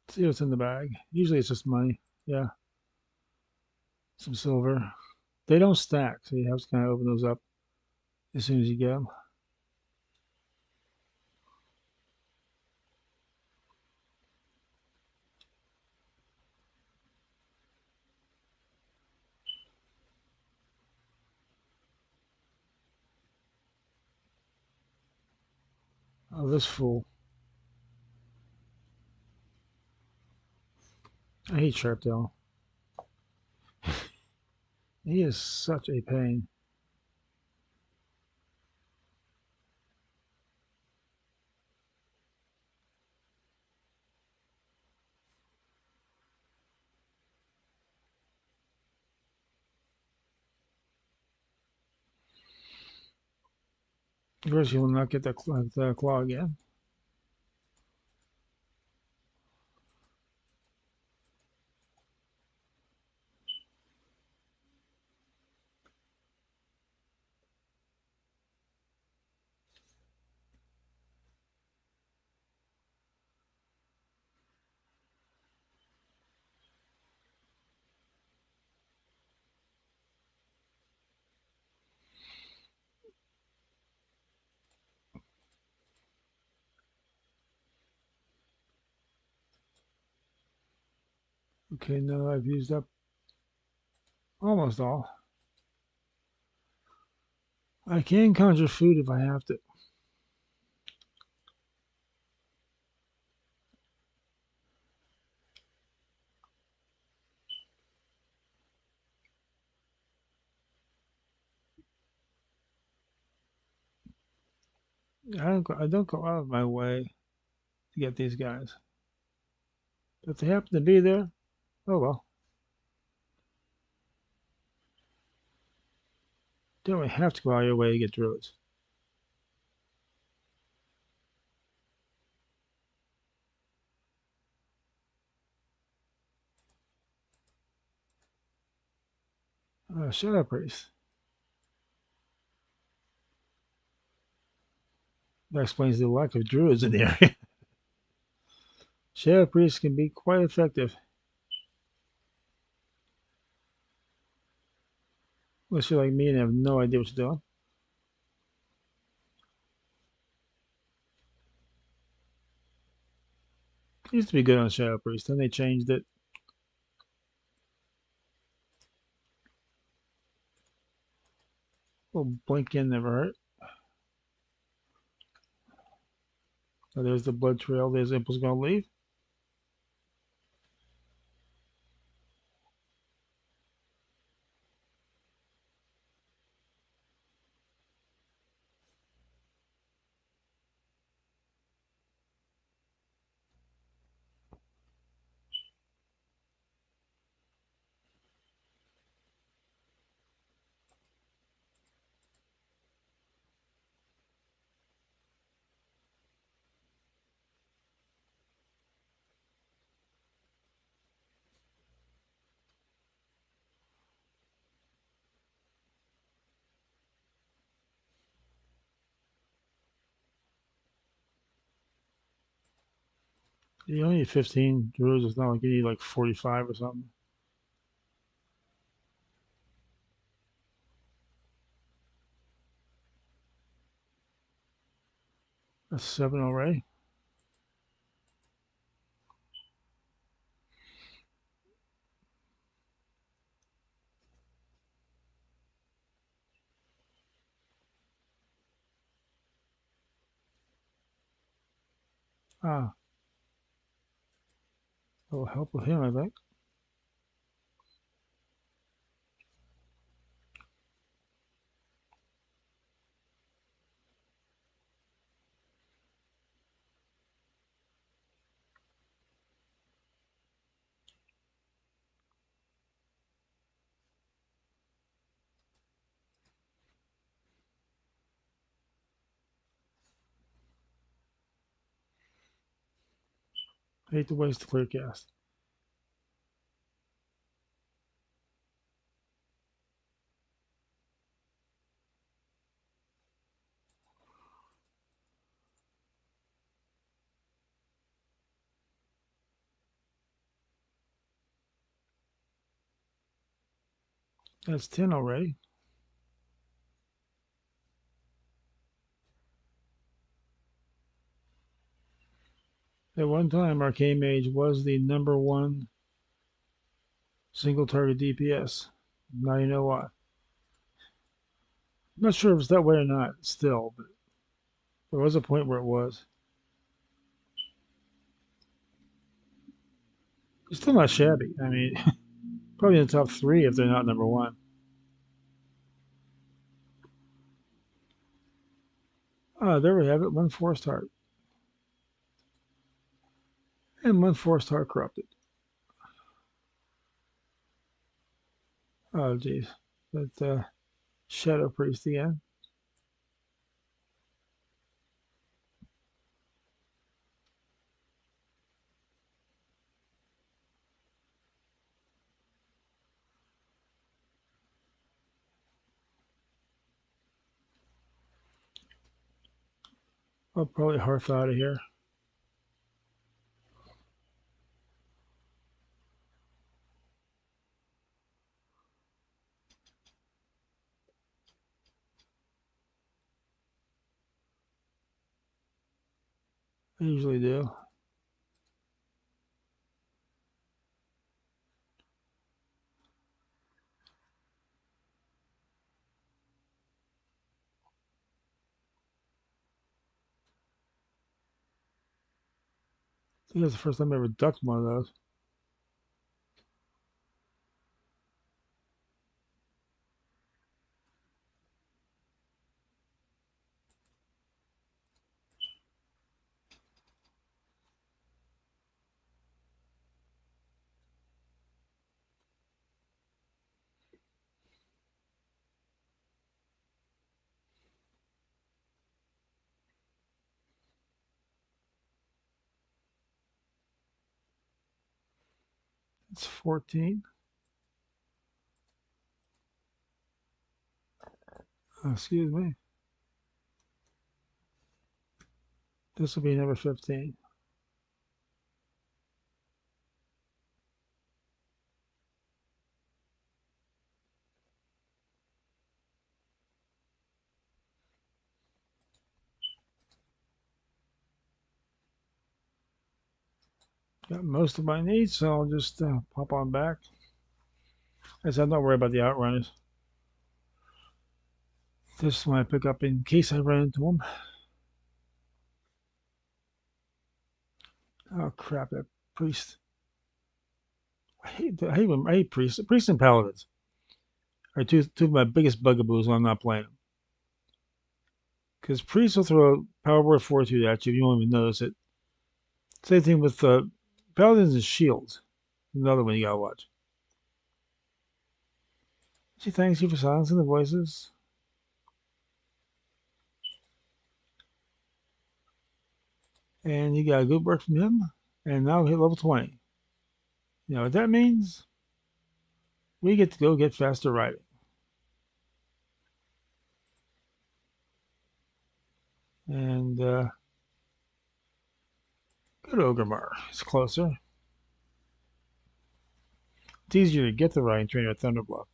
See what's in the bag. Usually it's just money. Yeah, some silver. They don't stack, so you have to kind of open those up as soon as you get them. Oh, this fool. I hate Sharptail. He is such a pain. Of course, you will not get the claw again. Okay, now I've used up almost all. I can conjure food if I have to. I don't go out of my way to get these guys. If they happen to be there, oh well. Don't really have to go out of your way to get druids. Shadow Priest. That explains the lack of druids in the area. Shadow Priests can be quite effective. Unless you're like me and have no idea what you're doing. It used to be good on Shadow Priest, then they changed it. Little blink in never hurt. So there's the blood trail. There's Impul's gonna leave. You only need 15 druids. It's not like you need like 45 or something. That's 7 already. Ah, that'll help with him, I think. Hate to waste the clear cast. That's 10 already. At one time, Arcane Mage was the #1 single target DPS. Now you know why. I'm not sure if it's that way or not still, but there was a point where it was. It's still not shabby. I mean, probably in the top 3 if they're not #1. Ah, there we have it. 1 Forest Heart. And 1 Forest Heart corrupted. Oh, geez. That's Shadow Priest again. I'll probably Hearth out of here. I usually do. I think that's the first time I ever ducked one of those. It's 14. Excuse me. This will be number 15. Got most of my needs, so I'll just pop on back. I said, I'm not worried about the outrunners. This one I pick up in case I run into them. Oh crap! That priest. I hate priests. Priests and paladins are two of my biggest bugaboos when I'm not playing them. Because priests will throw a power word fortitude at you, you won't even notice it. Same thing with paladins and shields. Another one you gotta watch. She thanks you for silencing the voices. And you got a good work from him. And now we hit level 20. You know what that means? We get to go get faster riding. And good Orgrimmar. It's closer. It's easier to get the riding trainer at Thunderbluff.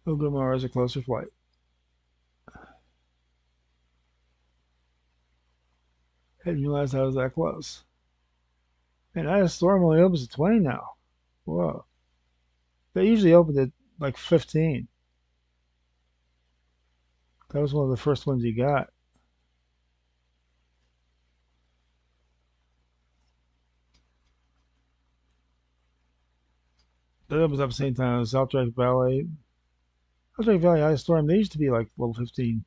Orgrimmar is a closer flight. I didn't realize I was that close. And Ice Storm only opens at 20 now. Whoa. They usually opened at like 15. That was one of the first ones you got. That opens up at the same time as Outdrake Valley. Outdrake Valley Ice Storm, they used to be like level 15.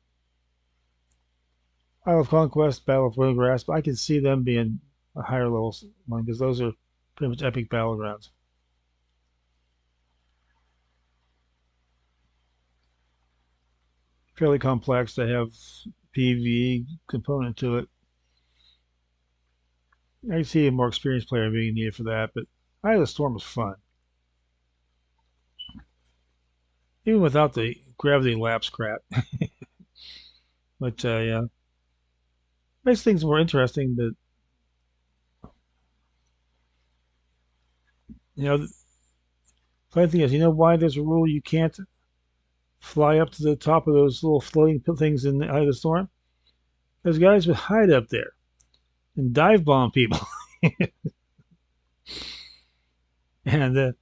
Isle of Conquest, Battle of Windgrass, but I can see them being a higher level one because those are pretty much epic battlegrounds. Fairly complex. They have PvE component to it. I can see a more experienced player being needed for that, but Eye of the Storm was fun. Even without the gravity lapse crap. But yeah. Makes things more interesting, but you know, the funny thing is, you know why there's a rule you can't fly up to the top of those little floating things in the Eye of the Storm? There's guys would hide up there and dive bomb people. And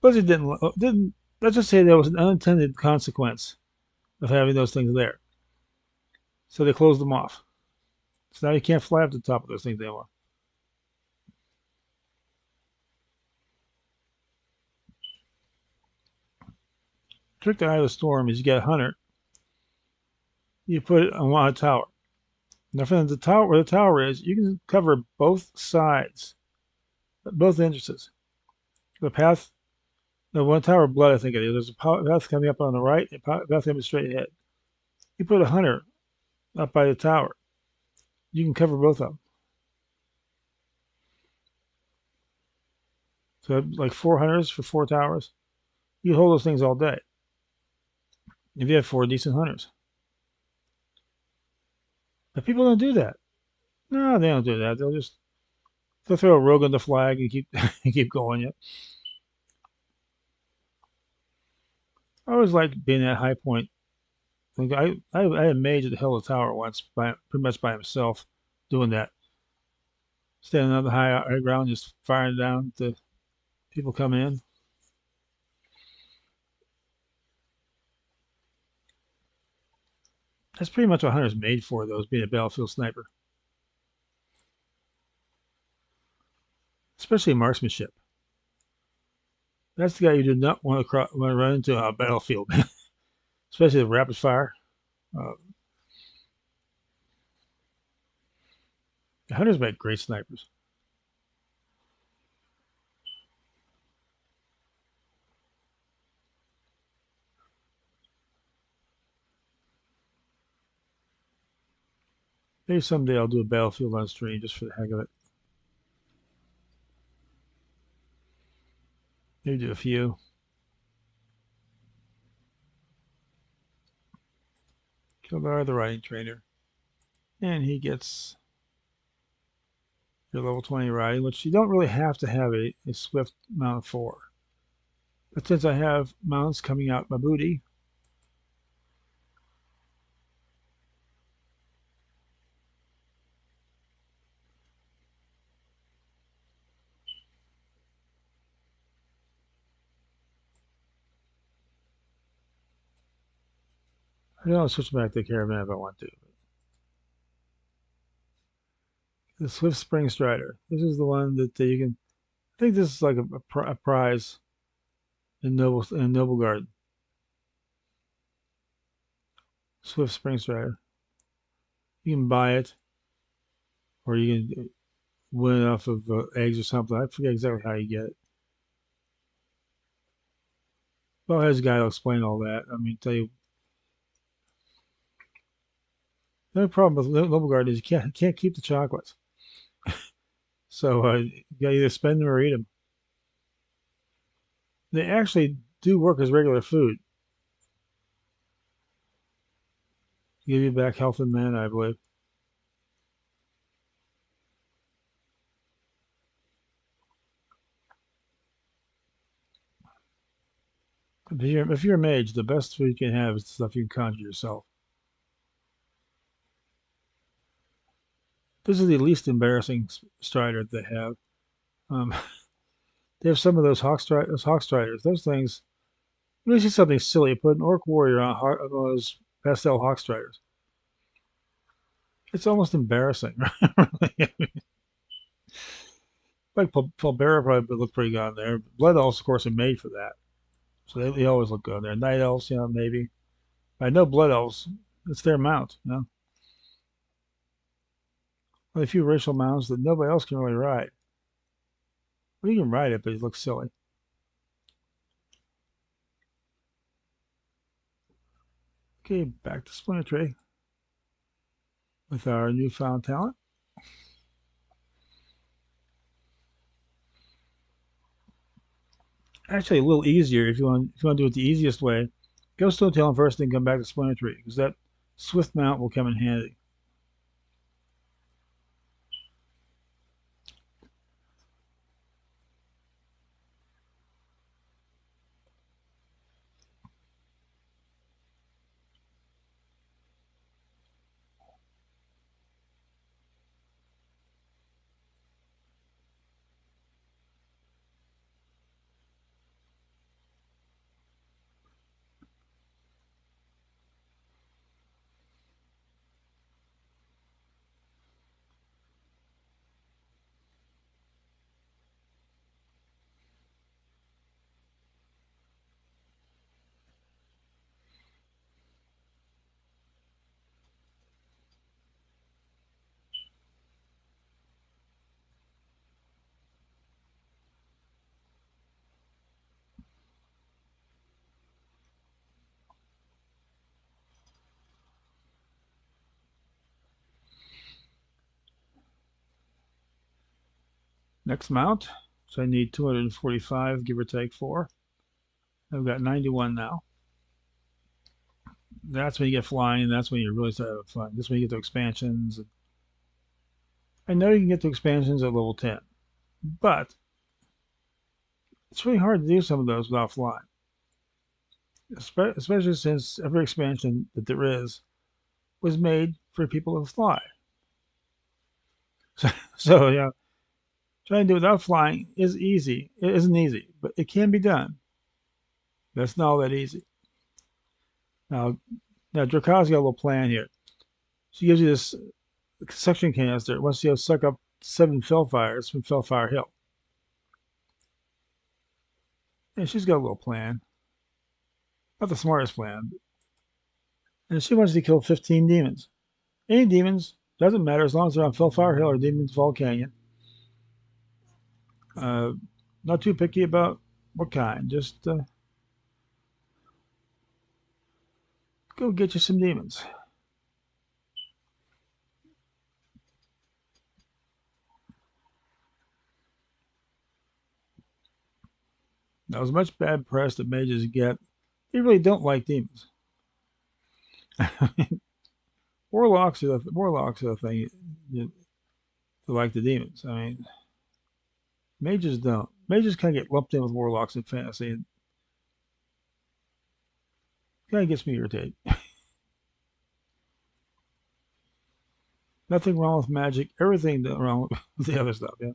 Blizzard didn't. Let's just say there was an unintended consequence of having those things there, so they closed them off. So now you can't fly up to the top of those things anymore. Trick to Eye of the Storm is you get a hunter, you put it on a tower. Now from the tower where the tower is, you can cover both sides, both entrances. The path, the one tower of blood, I think it is. There's a path coming up on the right, and a path coming straight ahead. You put a hunter up by the tower, you can cover both of them. So like 4 hunters for 4 towers. You hold those things all day. If you have 4 decent hunters. But people don't do that. No, they don't do that. They'll throw a rogue on the flag and keep going. Yep. I always liked being at High Point. I had a mage at the Hill of the Tower once, pretty much by himself, doing that. Standing on the high ground, just firing down to people coming in. That's pretty much what Hunter's made for, though, is being a battlefield sniper. Especially marksmanship. That's the guy you do not want to run into on a battlefield. Especially the rapid fire. The Hunters make great snipers. Maybe someday I'll do a battlefield on stream just for the heck of it. Maybe do a few. Kildar, the riding trainer. And he gets your level 20 riding, which you don't really have to have a swift mount for. But since I have mounts coming out my booty, I can always switch back to caravan if I want to. The Swift Spring Strider. This is the one that you can. I think this is like a prize in Noble Garden. Swift Spring Strider. You can buy it, or you can win it off of eggs or something. I forget exactly how you get it. Well, has a guy will explain all that. I mean, tell you the only problem with Noble Garden is you can't keep the chocolates. So you gotta either spend them or eat them. They actually do work as regular food. Give you back health and mana, I believe. If you're a mage, the best food you can have is the stuff you can conjure yourself. This is the least embarrassing strider they have. Um, they have some of those hawk striders. Those things. You see something silly. Put an orc warrior on those pastel hawk striders. It's almost embarrassing. Like Palbera probably would look pretty good on there. Blood elves, of course, are made for that, so they always look good on there. Night elves, maybe. I know blood elves. It's their mount. Well, a few racial mounts that nobody else can really ride. Well, you can ride it, but it looks silly. Okay, back to Splinter Tree with our newfound talent. Actually, a little easier if you want to do it the easiest way. Go Stone Talent first, then come back to Splinter Tree because that Swift mount will come in handy. Next mount, so I need 245, give or take 4. I've got 91 now. That's when you get flying, and that's when you really start having fun. This when you get to expansions. I know you can get to expansions at level 10, but it's really hard to do some of those without flying. Especially since every expansion that there is was made for people to fly. So yeah, trying to do it without flying is easy. It isn't easy, but it can be done. That's not all that easy. Now Draka's got a little plan here. She gives you this suction canister. Once you suck up 7 Felfires from Felfire Hill. And she's got a little plan. Not the smartest plan. And she wants to kill 15 demons. Any demons, doesn't matter as long as they're on Felfire Hill or Demons Fall Canyon. Not too picky about what kind. Just go get you some demons. Now, as much bad press that mages get, they really don't like demons. Warlocks are the thing to like the demons. I mean, mages don't. Mages kind of get lumped in with warlocks in fantasy, and kind of gets me irritated. Nothing wrong with magic. Everything wrong with the other stuff. Yeah.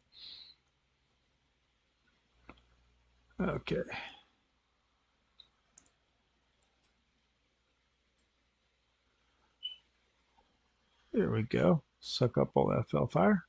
Okay. There we go. Suck up all that fire.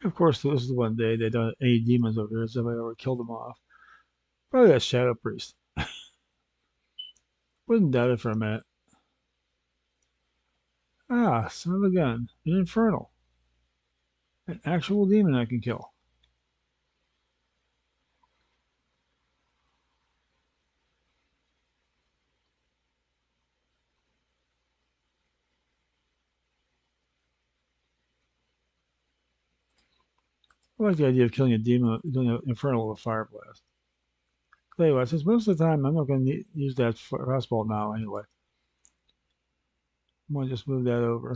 Of course, this is the one day they don't have any demons over here, so I already killed them off. Probably that Shadow Priest. Wouldn't doubt it for a minute. Ah, son of a gun. An Infernal. An actual demon I can kill. I like the idea of killing a demon, doing an Infernal with a Fire Blast. Tell you what, since most of the time I'm not going to use that Frostbolt now anyway. I'm going to just move that over.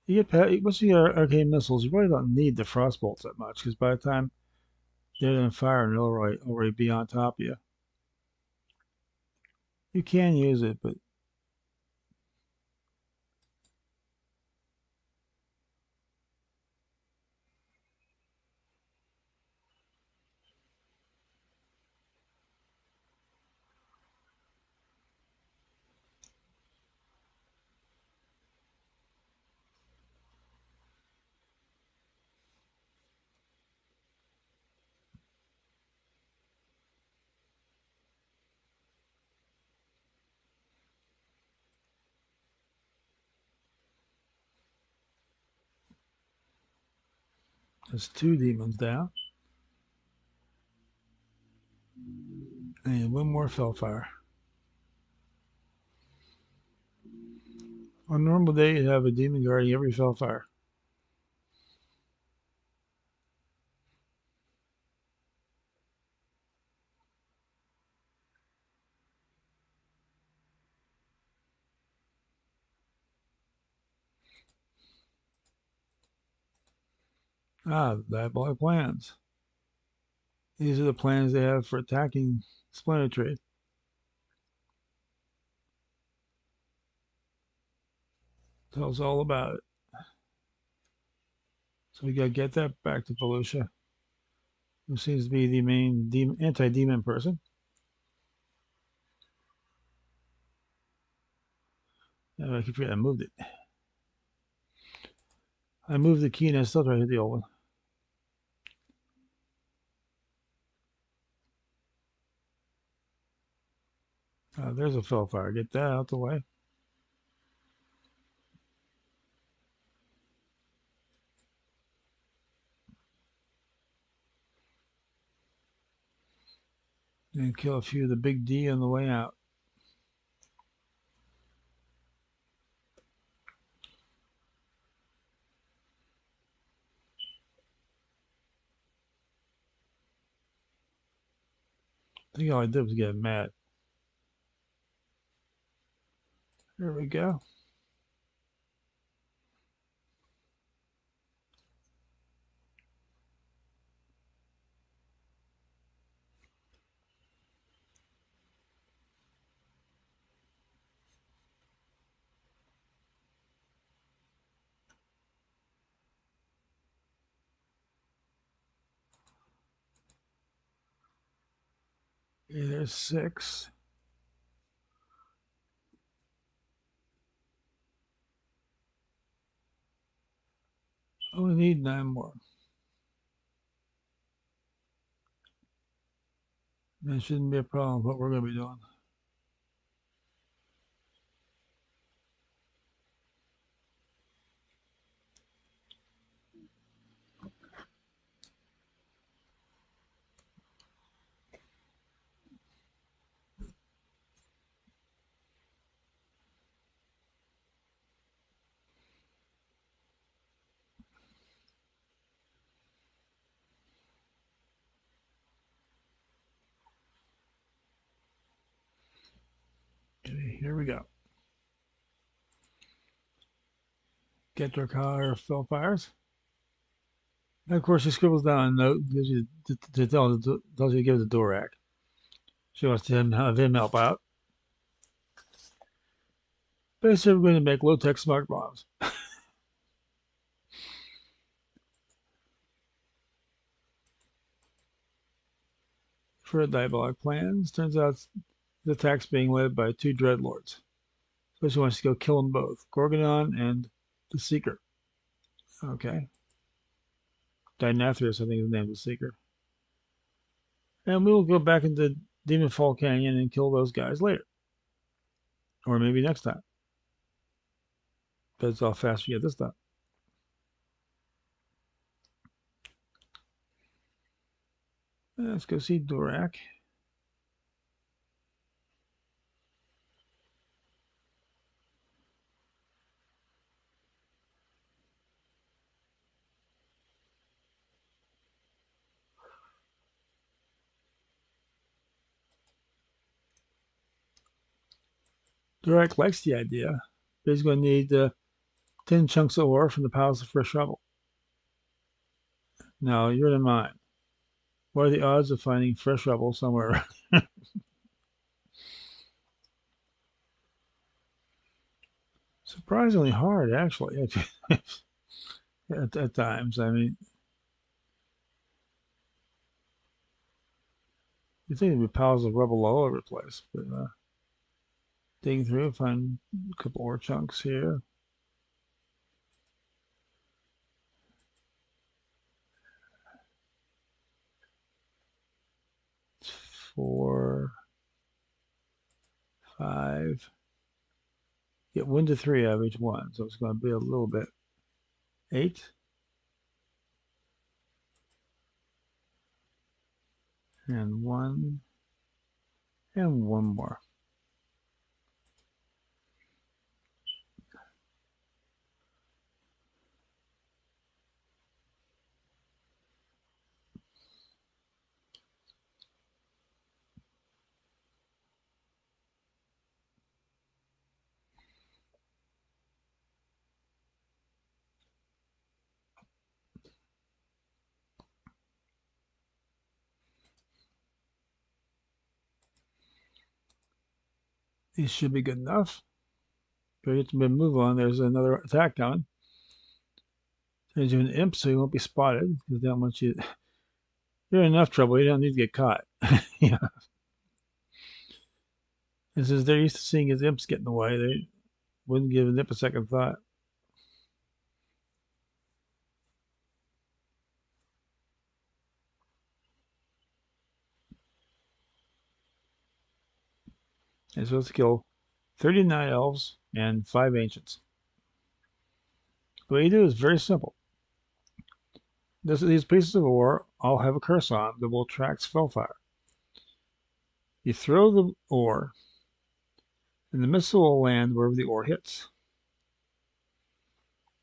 You get once you get arcane missiles, you really don't need the Frostbolts that much, because by the time they're in fire, they'll already be on top of you. You can use it, but there's 2 demons down. And 1 more Fellfire. On a normal day, you'd have a demon guarding every Fellfire. Ah, the diabolic plans. These are the plans they have for attacking Splinter Trade. Tell us all about it. So we gotta get that back to Volusia, who seems to be the main anti-demon person. Oh, I keep forgetting I moved it. I moved the key and I still try to hit the old one. There's a Fellfire. Get that out the way. And kill a few of the big D on the way out. I think all I did was get mad. There we go. Okay, there's 6. Oh, we need 9 more. That shouldn't be a problem with what we're going to be doing. Okay, here we go. Get your car fill fires. And of course, she scribbles down a note, gives you tells you to give it to Dorak. She wants to have him help out. Basically, we're going to make low-tech smart bombs. For diabolic plans, turns out the attack's being led by two dreadlords. So she wants to go kill them both, Gorgonon and the Seeker. Okay. Dinathrius, I think is the name of the Seeker. And we will go back into Demonfall Canyon and kill those guys later. Or maybe next time. Depends how fast we get this done. Let's go see Dorak. Dorak likes the idea, but he's going to need 10 chunks of ore from the piles of fresh rubble. Now, you're in mine. What are the odds of finding fresh rubble somewhere? Surprisingly hard, actually, at times. I mean, you think there'd be piles of rubble all over the place, but digging through, find a couple ore chunks here. Four, 5. Get 1 to 3 out of each one, so it's going to be a little bit. 8. And 1. And 1 more. These should be good enough. But you get to move on. There's another attack coming. Turns you an imp so you won't be spotted. Because they don't want you. You're in enough trouble. You don't need to get caught. Yeah. And since they're used to seeing his imps get in the way, they wouldn't give an imp a second thought. And so let's kill 39 elves and 5 ancients. What you do is very simple. These pieces of ore all have a curse on that will attract spellfire. You throw the ore, and the missile will land wherever the ore hits.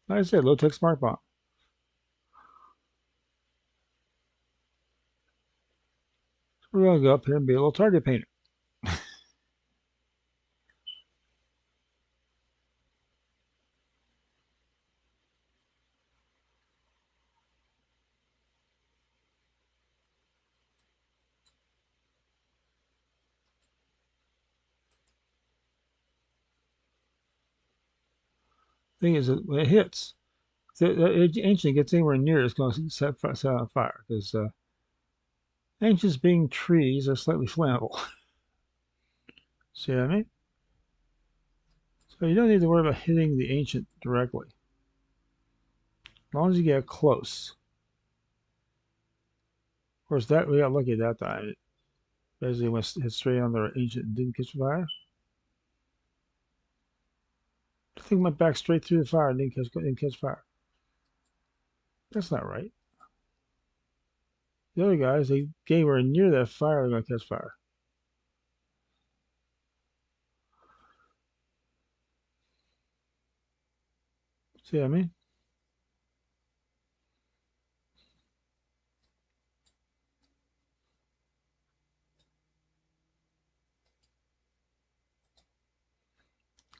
Like I said, low-tech smart bomb. So we're going to go up here and be a little target painter. Thing is that when it hits, the ancient gets anywhere near it's going to set on fire because ancients being trees are slightly flammable. See what I mean? So you don't need to worry about hitting the ancient directly. As long as you get close. Of course, that we got lucky that time. It basically went hit straight on the ancient and didn't catch fire. The thing went back straight through the fire and didn't catch fire. That's not right. The other guys, they get anywhere near that fire, they're going to catch fire. See what I mean?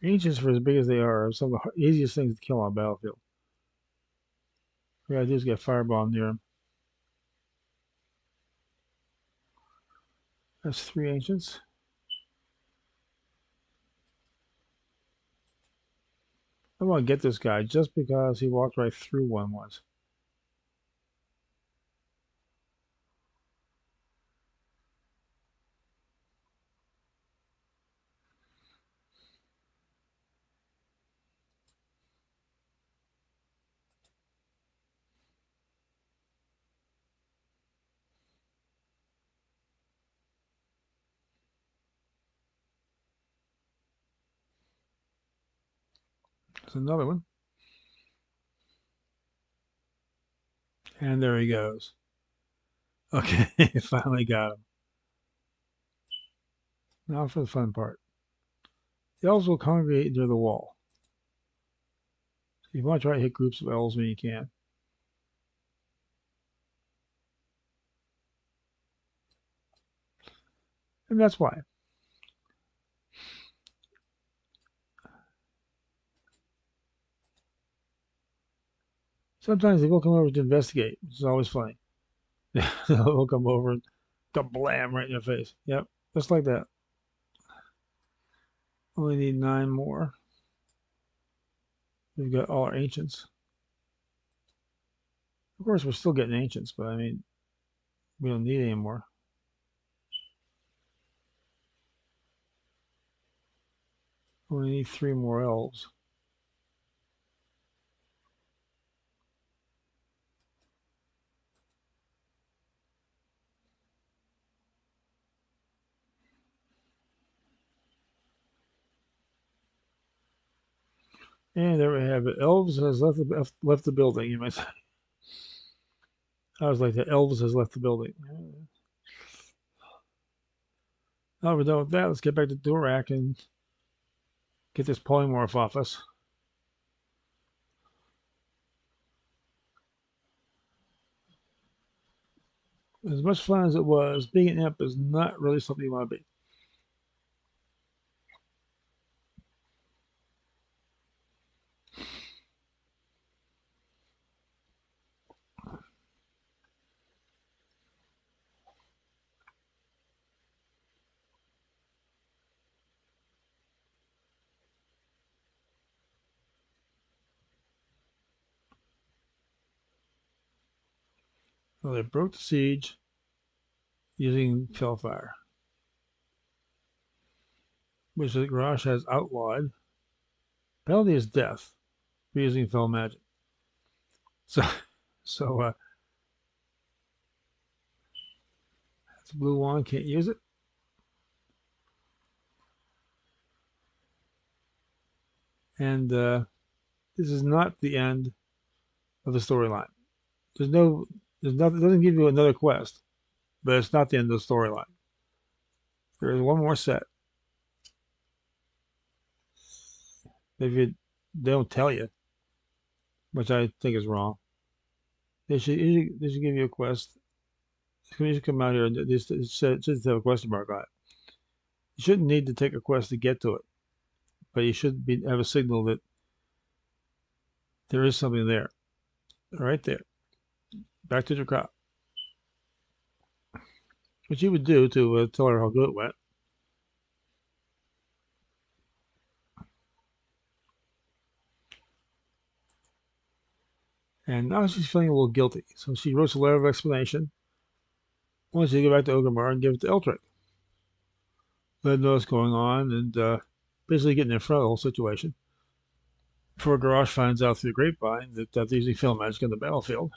Ancients, for as big as they are some of the easiest things to kill on a battlefield. What we gotta do is get a fireball near them. That's 3 ancients. I want to get this guy just because he walked right through one once. There's another one. And there he goes. Okay, finally got him. Now for the fun part. The elves will congregate near the wall. So you want to try to hit groups of elves when you can. And that's why. Sometimes they will come over to investigate, which is always funny. They'll come over and blam right in your face. Yep, just like that. Only need 9 more. We've got all our ancients. Of course, we're still getting ancients, but I mean, we don't need any more. Only need 3 more elves. And there we have it. Elves has left the building. You might say. I was like, the elves has left the building. Now we're done with that. Let's get back to Durak and get this polymorph off us. As much fun as it was, being an imp is not really something you want to be. Well, they broke the siege using Felfire, which the Garrosh has outlawed. Penalty is death for using Fel magic. So, so that's a blue wand, can't use it. And this is not the end of the storyline. There's nothing. It doesn't give you another quest, but it's not the end of the storyline. There is one more set. They don't tell you, which I think is wrong. They should give you a quest. You should come out here and it should have a question mark on it. You shouldn't need to take a quest to get to it, but you should have a signal that there is something there, right there. Back to Drakop. Which you would do to tell her how good it went. And now she's feeling a little guilty, so she wrote a letter of explanation. Wants you to go back to Orgrimmar and give it to Eltric. Let him know what's going on and basically getting in front of the whole situation. Before Garrosh finds out through the grapevine that they're using Fel magic on the battlefield.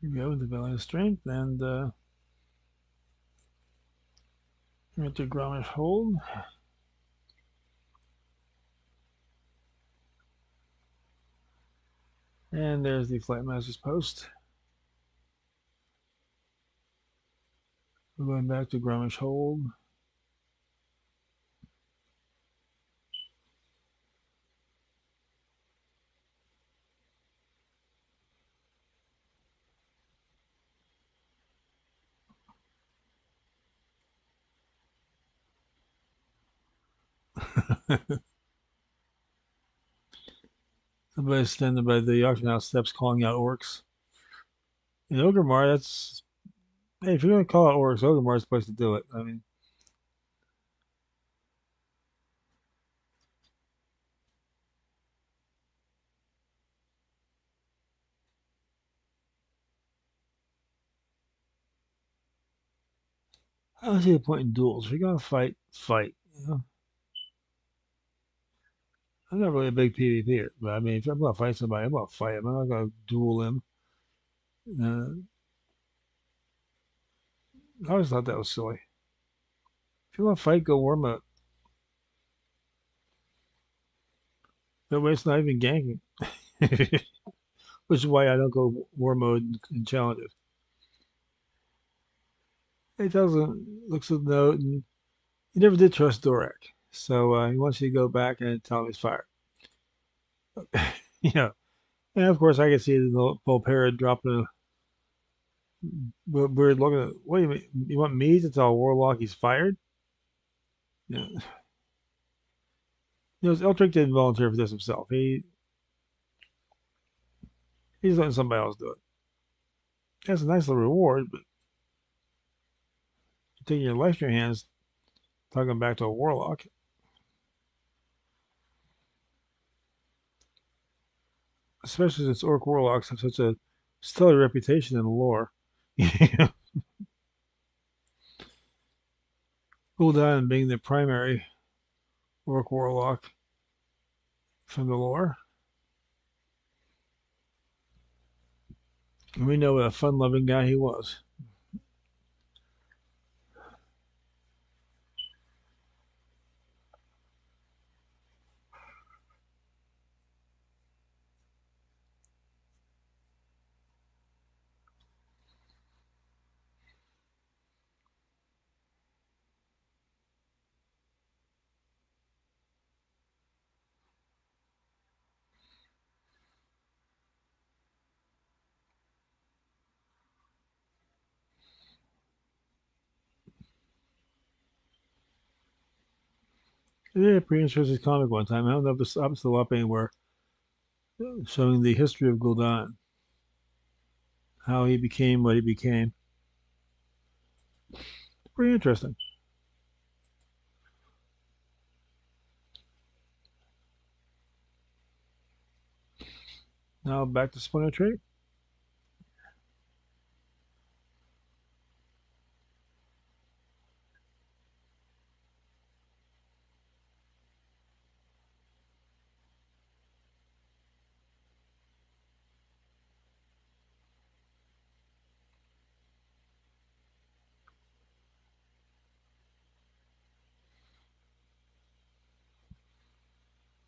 Here we go, developing strength and enter Gromish hold. And there's the Flight Master's post. We're going back to Gromish hold. Somebody's standing by the auction house steps calling out orcs. In Orgrimmar, that's... Hey, if you're going to call out orcs, Orgrimmar's the place to do it. I mean... I don't see the point in duels. If you're going to fight, fight. You know? I'm not really a big PvPer, but I mean, if I'm going to fight somebody, I'm going to fight him. I'm not going to duel him. I always thought that was silly. If you want to fight, go war mode. That way it's not even ganking. Which is why I don't go war mode in challenges. He doesn't, looks at the note, and he never did trust Dorak. So he wants you to go back and tell him he's fired. You know, and of course I can see the Volpera dropping a weird look at it. What do you mean? You want me to tell Warlock he's fired? Yeah. Eltric didn't volunteer for this himself. He's letting somebody else do it. That's a nice little reward, but taking your life in your hands, talking back to a Warlock. Especially since Orc Warlocks have such a stellar reputation in the lore. Gul'dan being the primary Orc Warlock from the lore. And we know what a fun-loving guy he was. I did a pretty interesting comic one time. I don't know if it's up still up anywhere, showing the history of Gul'dan, how he became what he became. Pretty interesting. Now back to Splinter Trait.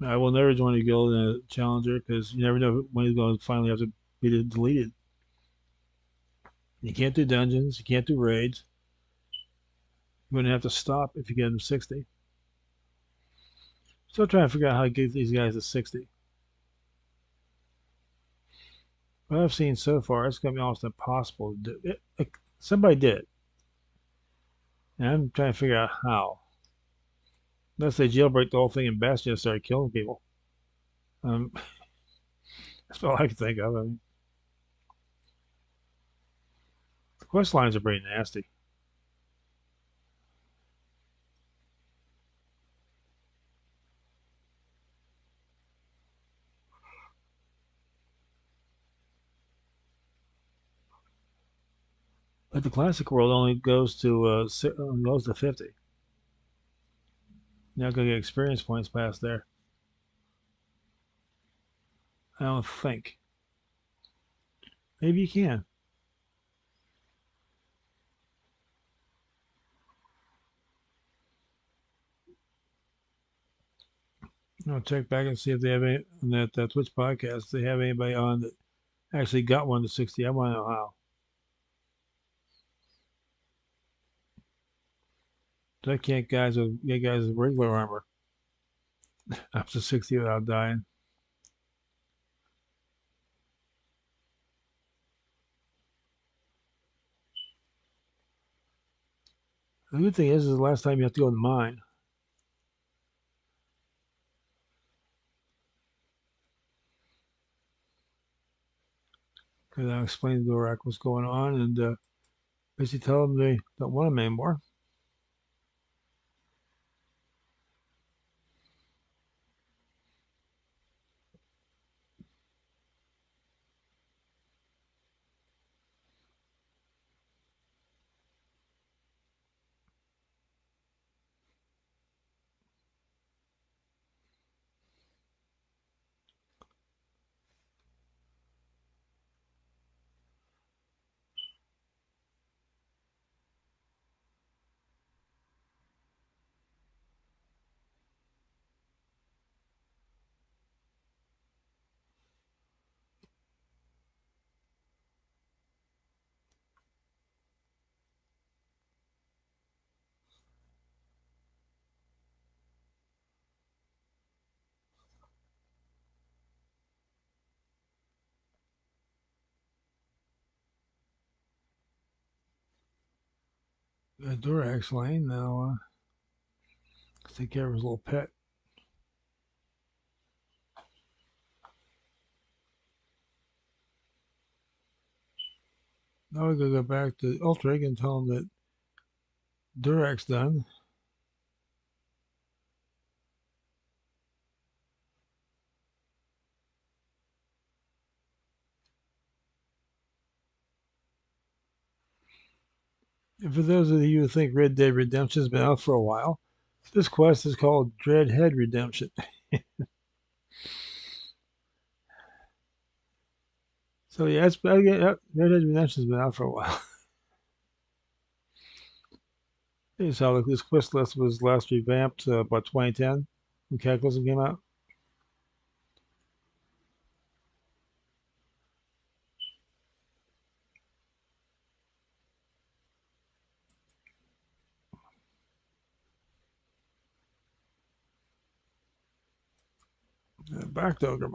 I will never join a guild in a challenger because you never know when he's going to finally have to be deleted. You can't do dungeons. You can't do raids. You're going to have to stop if you get them 60. Still trying to figure out how to get these guys to 60. What I've seen so far, it's going to be almost impossible to do. Somebody did it. And I'm trying to figure out how. Unless they jailbreak the whole thing in Bastion and start killing people. That's all I can think of. I mean, the quest lines are pretty nasty. But the classic world only goes to 50. You're not going to get experience points past there. I don't think. Maybe you can. I'll check back and see if they have any on that Twitch podcast. If they have anybody on that actually got one to 60. I want to know how. I can't get guys with regular armor up to 60 without dying. The good thing is the last time you have to go to the mine. Because I explained to Dorak what's going on and basically tell them they don't want him anymore. Dorak's lane now. Take care of his little pet. Now we gotta go back to Ultrig and tell him that Durak's done. And for those of you who think Red Dead Redemption's been out for a while, this quest is called Dreadhead Redemption. So yeah, Red Dead Redemption's been out for a while. You saw this quest list was last revamped about 2010 when Cataclysm came out. Back to Ogre.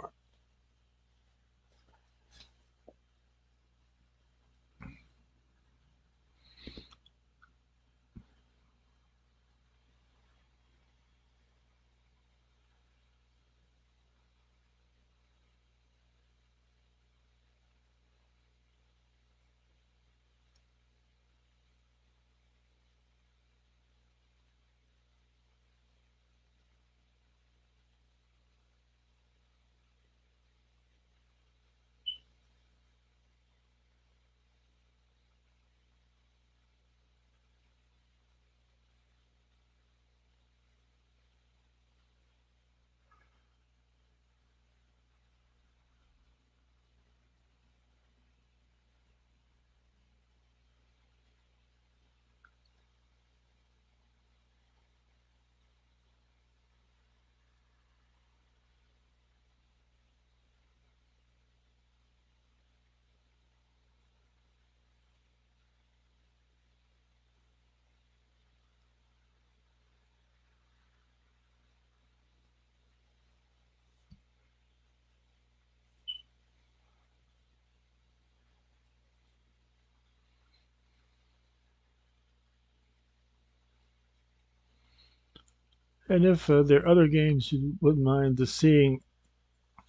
And if there are other games you wouldn't mind just seeing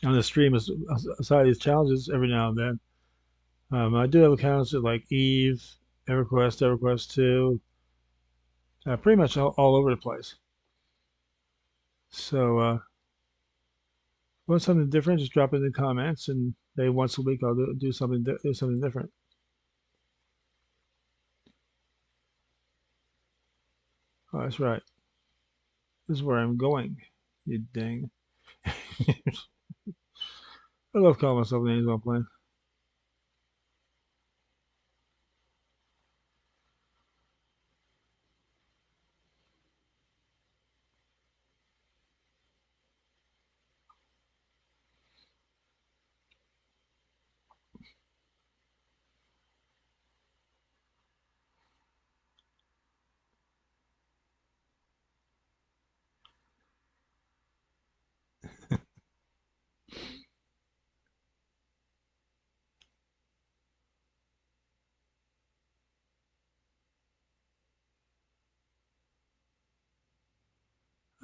on the stream aside these challenges every now and then, I do have accounts at like Eve, EverQuest 2, pretty much all over the place. So want something different? Just drop it in the comments, and maybe once a week I'll do something different. Oh, that's right. This is where I'm going. You dang. I love calling myself names while playing.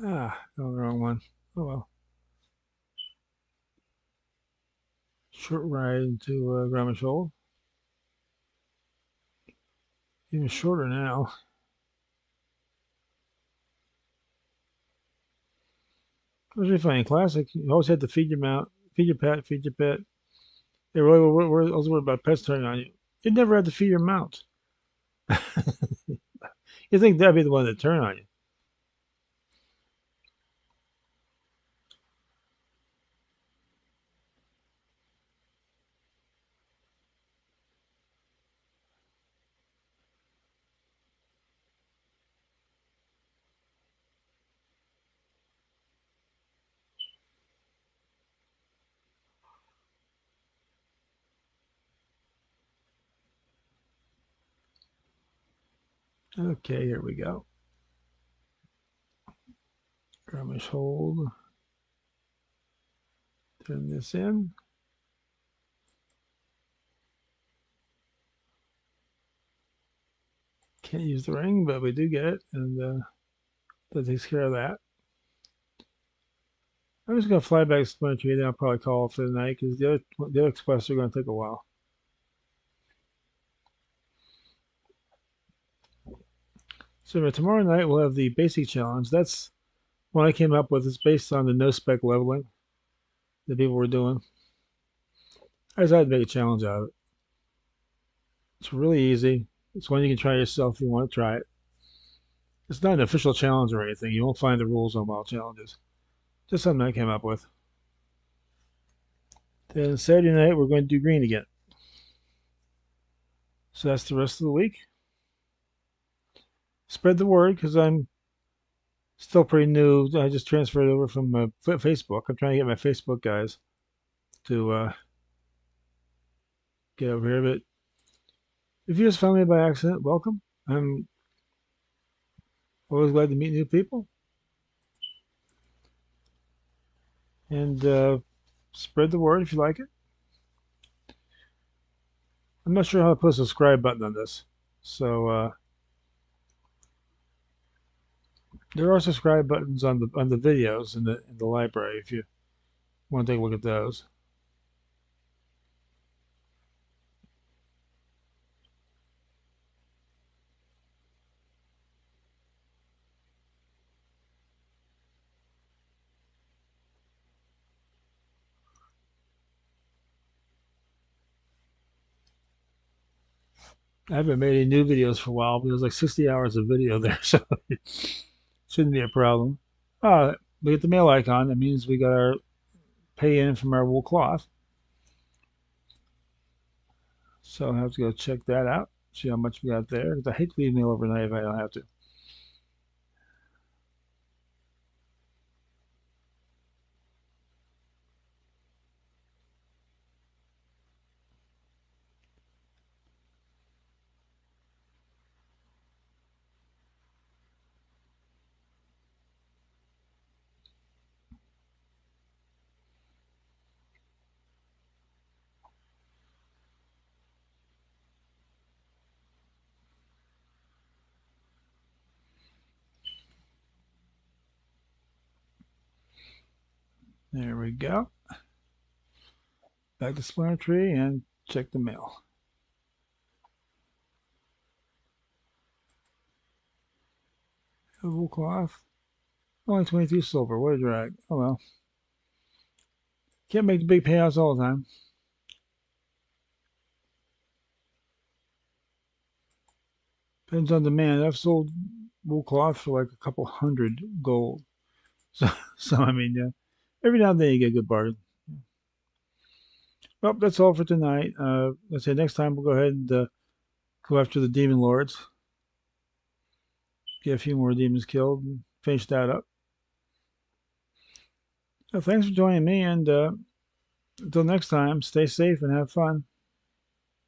Ah, no, the wrong one. Oh well. Short ride to Grammashold. Even shorter now. It was really funny. In Classic, you always had to feed your mount, feed your pet, feed your pet. They really were always worried about pets turning on you. You never had to feed your mount. You think that'd be the one that turn on you? Okay, here we go. Grammashold. Turn this in. Can't use the ring, but we do get it, and that takes care of that. I'm just gonna fly back to Splinter Tree, then I'll probably call it for the night because the other quests are gonna take a while. So tomorrow night we'll have the basic challenge. That's what I came up with. It's based on the no spec leveling that people were doing. I decided to make a challenge out of it. It's really easy. It's one you can try yourself if you want to try it. It's not an official challenge or anything. You won't find the rules on wild challenges. Just something I came up with. Then Saturday night we're going to do green again. So that's the rest of the week. Spread the word because I'm still pretty new. I just transferred over from Facebook. I'm trying to get my Facebook guys to get over here. But if you just found me by accident, welcome. I'm always glad to meet new people. And spread the word if you like it. I'm not sure how to put a subscribe button on this. So there are subscribe buttons on the videos in the library if you want to take a look at those. I haven't made any new videos for a while, but there's like 60 hours of video there, so it shouldn't be a problem. We get the mail icon. That means we got our pay in from our wool cloth. So I'll have to go check that out, see how much we got there. 'Cause I hate to leave mail overnight if I don't have to. There we go. Back to Splinter Tree and check the mail. Wool cloth. Only 22 silver. What a drag. Oh well. Can't make the big payouts all the time. Depends on demand. I've sold wool cloth for like a couple hundred gold. So, so I mean, yeah, every now and then you get a good bargain. Well, that's all for tonight. Let's say next time we'll go ahead and go after the demon lords, get a few more demons killed, and finish that up. So thanks for joining me, and until next time, stay safe and have fun.